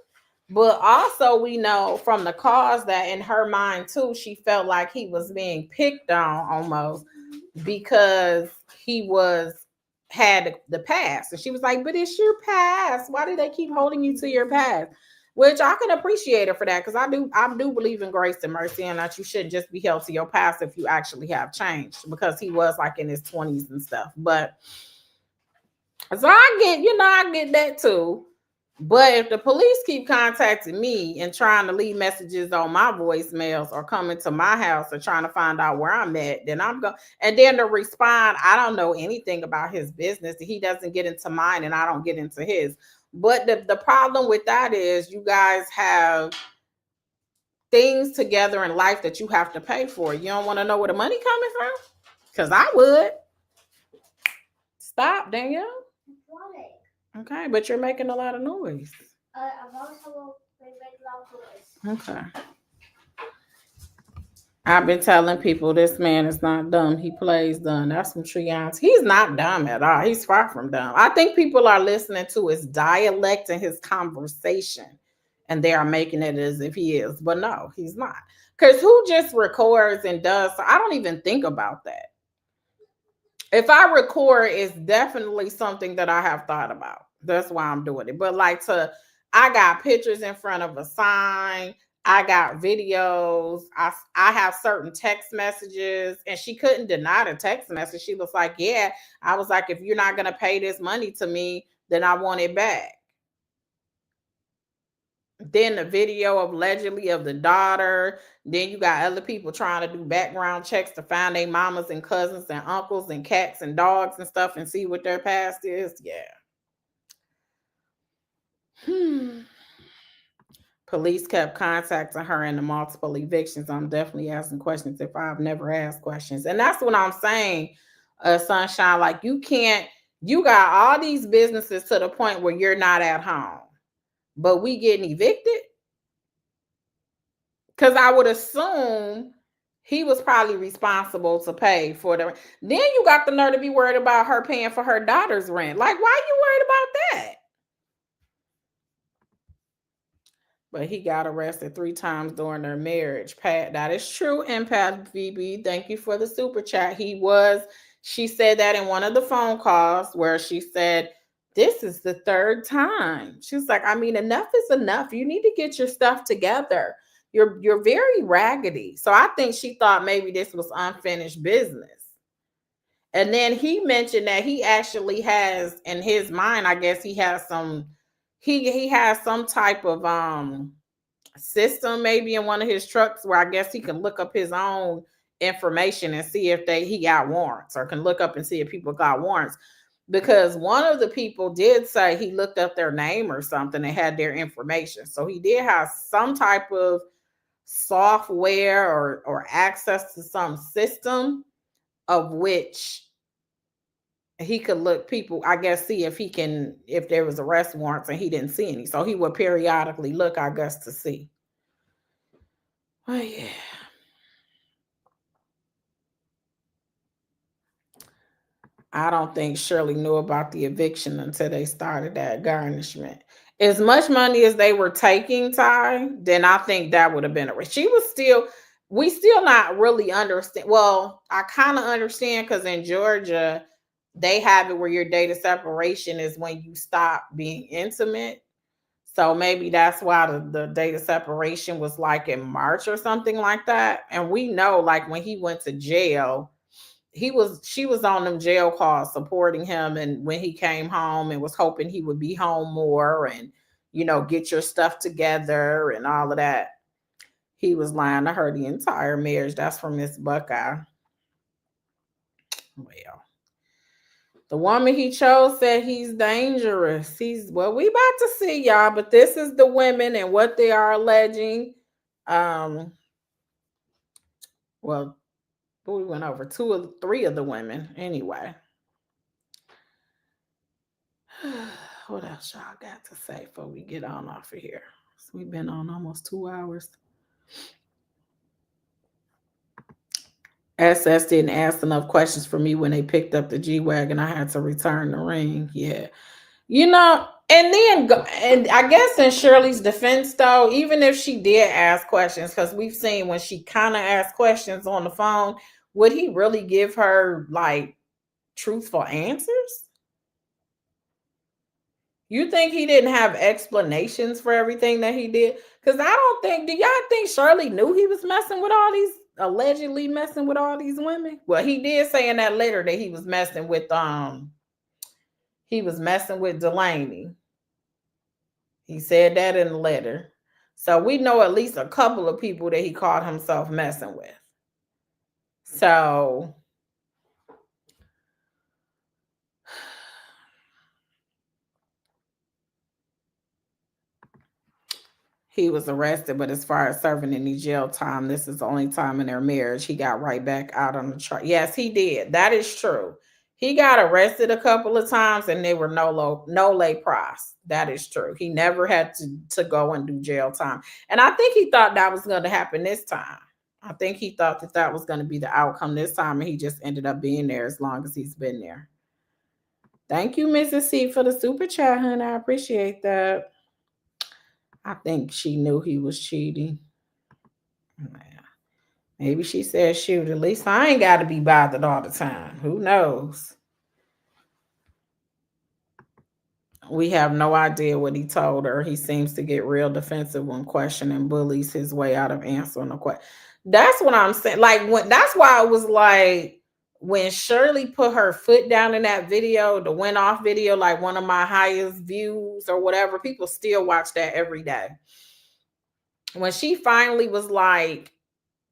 But also we know from the cause that in her mind too, she felt like he was being picked on almost because he had the past. And she was like, but it's your past. Why do they keep holding you to your past? Which I can appreciate her for that, because I do believe in grace and mercy, and that you shouldn't just be held to your past if you actually have changed, because he was like in his 20s and stuff. But so I get that too. But if the police keep contacting me and trying to leave messages on my voicemails or coming to my house or trying to find out where I'm at, then I'm going. And then to respond, I don't know anything about his business. He doesn't get into mine and I don't get into his. But the problem with that is you guys have things together in life that you have to pay for. You don't want to know where the money coming from? Because I would. Stop, Danielle. Okay, but you're making a lot of noise. I've also been making loud noise. Okay. I've been telling people this man is not dumb. He plays dumb. That's some Trians. He's not dumb at all. He's far from dumb. I think people are listening to his dialect and his conversation, and they are making it as if he is. But no, he's not. Because who just records and does? So I don't even think about that. If I record, it's definitely something that I have thought about. That's why I'm doing it. But I got pictures in front of a sign. I got videos. I have certain text messages, and she couldn't deny the text message. She was like, yeah. I was like, if you're not going to pay this money to me, then I want it back. Then the video allegedly of the daughter. Then you got other people trying to do background checks to find their mamas and cousins and uncles and cats and dogs and stuff and see what their past is. Yeah. Police kept contacting her in the multiple evictions. I'm definitely asking questions if I've never asked questions. And that's what I'm saying, Sunshine. Like you got all these businesses to the point where you're not at home, but we getting evicted? Because I would assume he was probably responsible to pay for the rent. Then you got the nerve to be worried about her paying for her daughter's rent. Like, why are you worried about that? But he got arrested 3 times during their marriage. Pat, that is true. And Pat VB, thank you for the super chat. She said that in one of the phone calls where she said, this is the 3rd time. She was like, I mean, enough is enough. You need to get your stuff together. You're very raggedy. So I think she thought maybe this was unfinished business. And then he mentioned that he actually has, in his mind, I guess he has some he has some type of system maybe in one of his trucks where I guess he can look up his own information and see if he got warrants, or can look up and see if people got warrants. Because one of the people did say he looked up their name or something and had their information. So he did have some type of software or access to some system of which he could look people, I guess, see if there was arrest warrants, and he didn't see any. So he would periodically look, I guess, to see. Oh, yeah. I don't think Shirley knew about the eviction until they started that garnishment. As much money as they were taking, Ty, then I think that would have been a risk. We still not really understand. Well, I kind of understand, because in Georgia, they have it where your date of separation is when you stop being intimate. So maybe that's why the date of separation was like in March or something like that. And we know, like, when he went to jail, she was on them jail calls supporting him, and when he came home and was hoping he would be home more and get your stuff together and all of that. He was lying to her the entire marriage. That's from Miss Buckeye. Well, the woman he chose said he's dangerous. We about to see, y'all, but this is the women and what they are alleging. Well, we went over three of the women anyway. What else y'all got to say before we get on off of here? So we've been on almost 2 hours. SS didn't ask enough questions for me when they picked up the G-Wagon. I had to return the ring. Yeah. And I guess in Shirley's defense, though, even if she did ask questions, because we've seen when she kind of asked questions on the phone, would he really give her like truthful answers? You think he didn't have explanations for everything that he did? Because do y'all think Shirley knew he was allegedly messing with all these women? Well, he did say in that letter that he was messing with Delaney. He said that in the letter. So we know at least a couple of people that he caught himself messing with. So he was arrested, but as far as serving any jail time, this is the only time in their marriage he got right back out on the chart. Yes, he did. That is true. He got arrested a couple of times and they were no lay price. That is true. He never had to go and do jail time. And I think he thought that was going to happen this time. I think he thought that was going to be the outcome this time, and he just ended up being there as long as he's been there. Thank you, Mrs. C, for the super chat, honey. I appreciate that. I think she knew he was cheating. Maybe she said, shoot, at least I ain't got to be bothered all the time. Who knows? We have no idea what he told her. He seems to get real defensive when questioned and bullies his way out of answering the question. That's what I'm saying. That's why it was like when Shirley put her foot down in that video, the went off video, like one of my highest views or whatever, people still watch that every day. When she finally was like,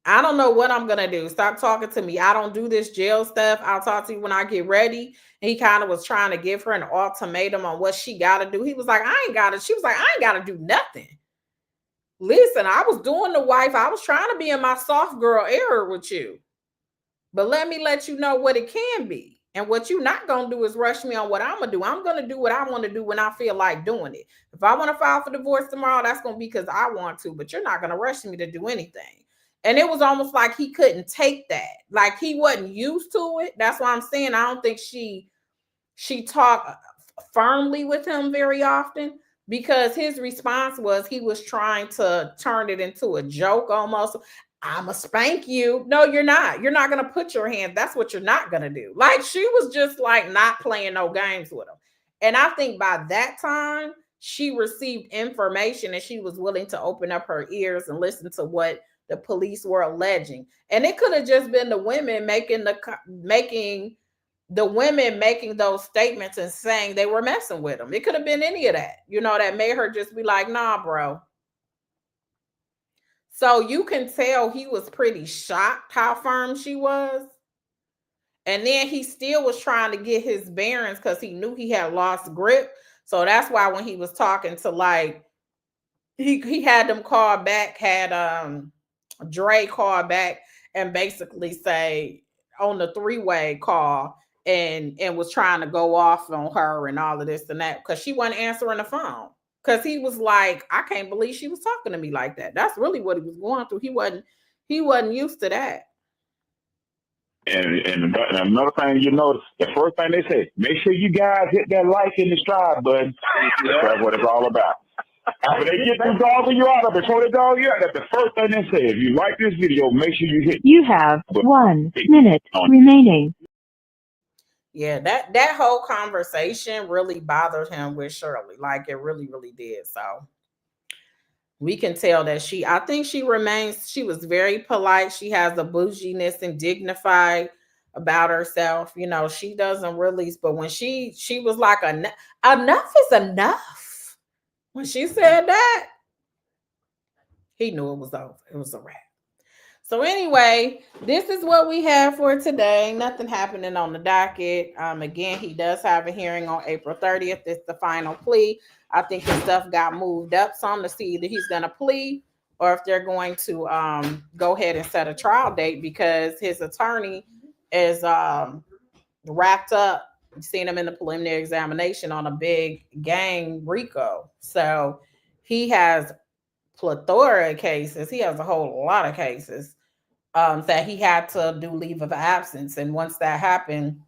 I don't know what I'm going to do. Stop talking to me. I don't do this jail stuff. I'll talk to you when I get ready. And he kind of was trying to give her an ultimatum on what she got to do. He was like, she was like, I ain't got to do nothing. Listen, I was doing the wife. I was trying to be in my soft girl era with you. But let me let you know what it can be. And what you're not going to do is rush me on what I'm going to do. I'm going to do what I want to do when I feel like doing it. If I want to file for divorce tomorrow, that's going to be because I want to. But you're not going to rush me to do anything. And it was almost like he couldn't take that. Like he wasn't used to it. That's why I'm saying I don't think she talked firmly with him very often, because his response was he was trying to turn it into a joke almost. I'ma spank you. No, you're not. You're not going to put your hand. That's what you're not going to do. Like she was just like not playing no games with him. And I think by that time she received information and she was willing to open up her ears and listen to what the police were alleging. And it could have just been the women making the women making those statements and saying they were messing with him. It could have been any of that, that made her just be like, nah, bro. So you can tell he was pretty shocked how firm she was. And then he still was trying to get his bearings because he knew he had lost grip. So that's why when he was talking to like, he had them call back, had Dre call back and basically say on the three-way call and was trying to go off on her and all of this and that because she wasn't answering the phone. Because he was like, I can't believe she was talking to me like that. That's really what he was going through. He wasn't used to that. And another thing you notice, the first thing they say, make sure you guys hit that like and subscribe button. That's what it's all about. After they get them dogging you out, before they dog you out, that's the first thing they say. If you like this video, make sure you hit. You have 1 minute remaining. Yeah, that whole conversation really bothered him with Shirley. Like it really, really did. So we can tell that I think she was very polite. She has a bouginess and dignified about herself. She doesn't really, but when she was like, enough is enough. When she said that, he knew it was over. It was a wrap. So anyway, this is what we have for today. Nothing happening on the docket. Again, he does have a hearing on April 30th. It's the final plea. I think his stuff got moved up some to see that he's going to plea or if they're going to go ahead and set a trial date because his attorney is wrapped up. You've seen him in the preliminary examination on a big gang RICO. So he has plethora of cases. He has a whole lot of cases that he had to do leave of absence. And once that happened,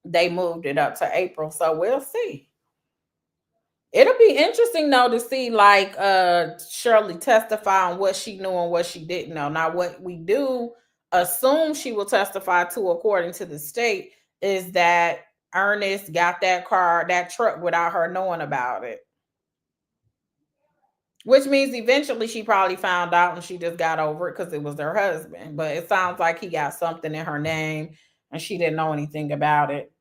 they moved it up to April. So we'll see. It'll be interesting though to see like Shirley testify on what she knew and what she didn't know. Now, what we do assume she will testify to, according to the state, is that Ernest got that truck without her knowing about it. Which means eventually she probably found out and she just got over it because it was her husband. But it sounds like he got something in her name and she didn't know anything about it.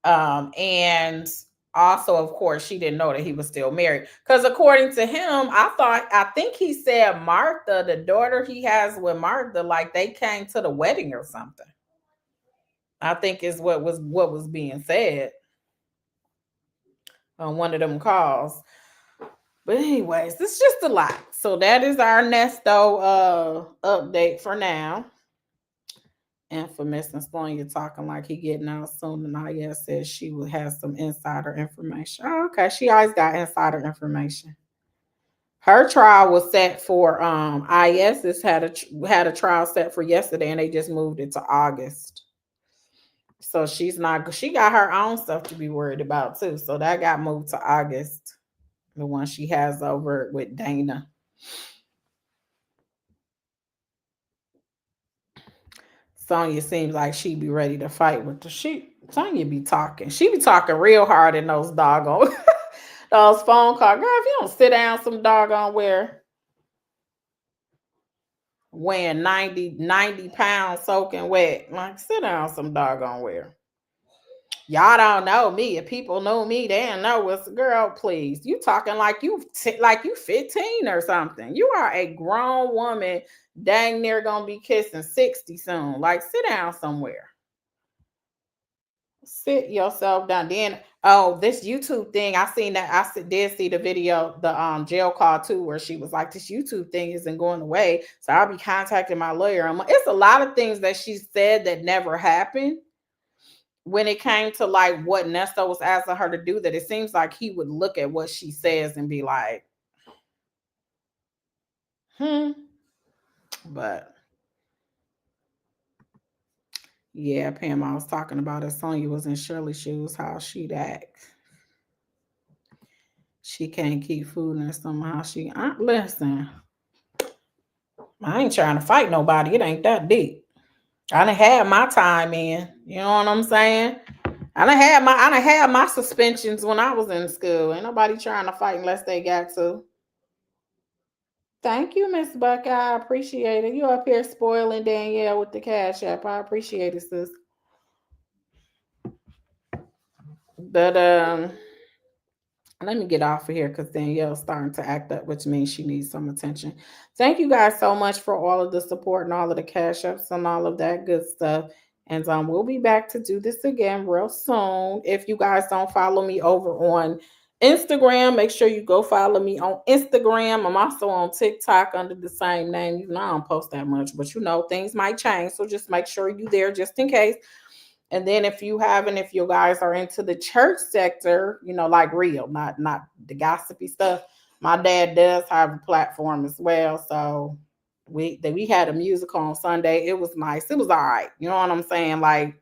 And also, of course, she didn't know that he was still married. Because according to him, I think he said Martha, the daughter he has with Martha, like they came to the wedding or something. I think is what was being said on one of them calls. But anyways, it's just a lot. So that is our Nesto update for now. Infamous and Sonya talking like he getting out soon. And Aya says she will have some insider information. Oh, okay. She always got insider information. Her trial was set for ISIS had a trial set for yesterday and they just moved it to August. So she got her own stuff to be worried about too. So that got moved to August. The one she has over with Dana. Sonya seems like she'd be ready to fight with Sonya be talking. She be talking real hard in those doggone those phone calls. Girl, if you don't sit down some doggone weighing 90 pounds soaking wet, like sit down some doggone where. Y'all don't know me. If people know me, they don't know what's girl, please. You talking like you 15 or something. You are a grown woman, dang near gonna be kissing 60 soon. Like sit down somewhere. Sit yourself down. Then this YouTube thing, I seen that. I did see the video, the jail call too, where she was like, this YouTube thing isn't going away. So I'll be contacting my lawyer. It's a lot of things that she said that never happened. When it came to like what Nesto was asking her to do, that it seems like he would look at what she says and be like, But yeah, Pam, I was talking about it. Sonya was in Shirley's shoes, how she'd act. She can't keep food and somehow listen. I ain't trying to fight nobody. It ain't that deep. I done had my time in. You know what I'm saying? I done had my suspensions when I was in school. Ain't nobody trying to fight unless they got to. Thank you, Miss Buckeye. I appreciate it. You up here spoiling Danielle with the Cash App. I appreciate it, sis. But let me get off of here because Danielle's starting to act up, which means she needs some attention. Thank you guys so much for all of the support and all of the cash ups and all of that good stuff. And we'll be back to do this again real soon. If you guys don't follow me over on Instagram, make sure you go follow me on Instagram. I'm also on TikTok under the same name. You know, I don't post that much, but you know, things might change. So just make sure you're there just in case. And then if you guys are into the church sector, you know, like real, not the gossipy stuff, my dad does have a platform as well. So we had a musical on Sunday. It was nice. It was all right. You know what I'm saying? Like,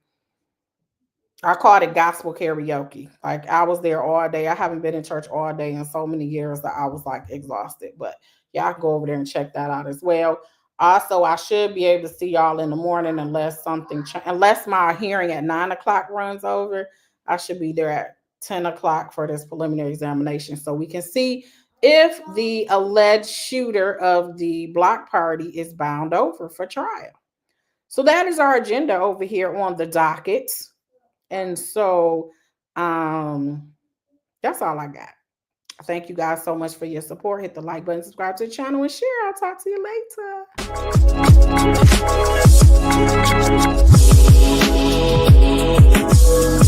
I called it gospel karaoke. Like, I was there all day. I haven't been in church all day in so many years that I was like exhausted. But y'all go over there and check that out as well. Also, I should be able to see y'all in the morning unless my hearing at 9:00 runs over. I should be there at 10:00 for this preliminary examination so we can see if the alleged shooter of the block party is bound over for trial. So that is our agenda over here on the docket. And so that's all I got. Thank you guys so much for your support. Hit the like button, subscribe to the channel, and share. I'll talk to you later.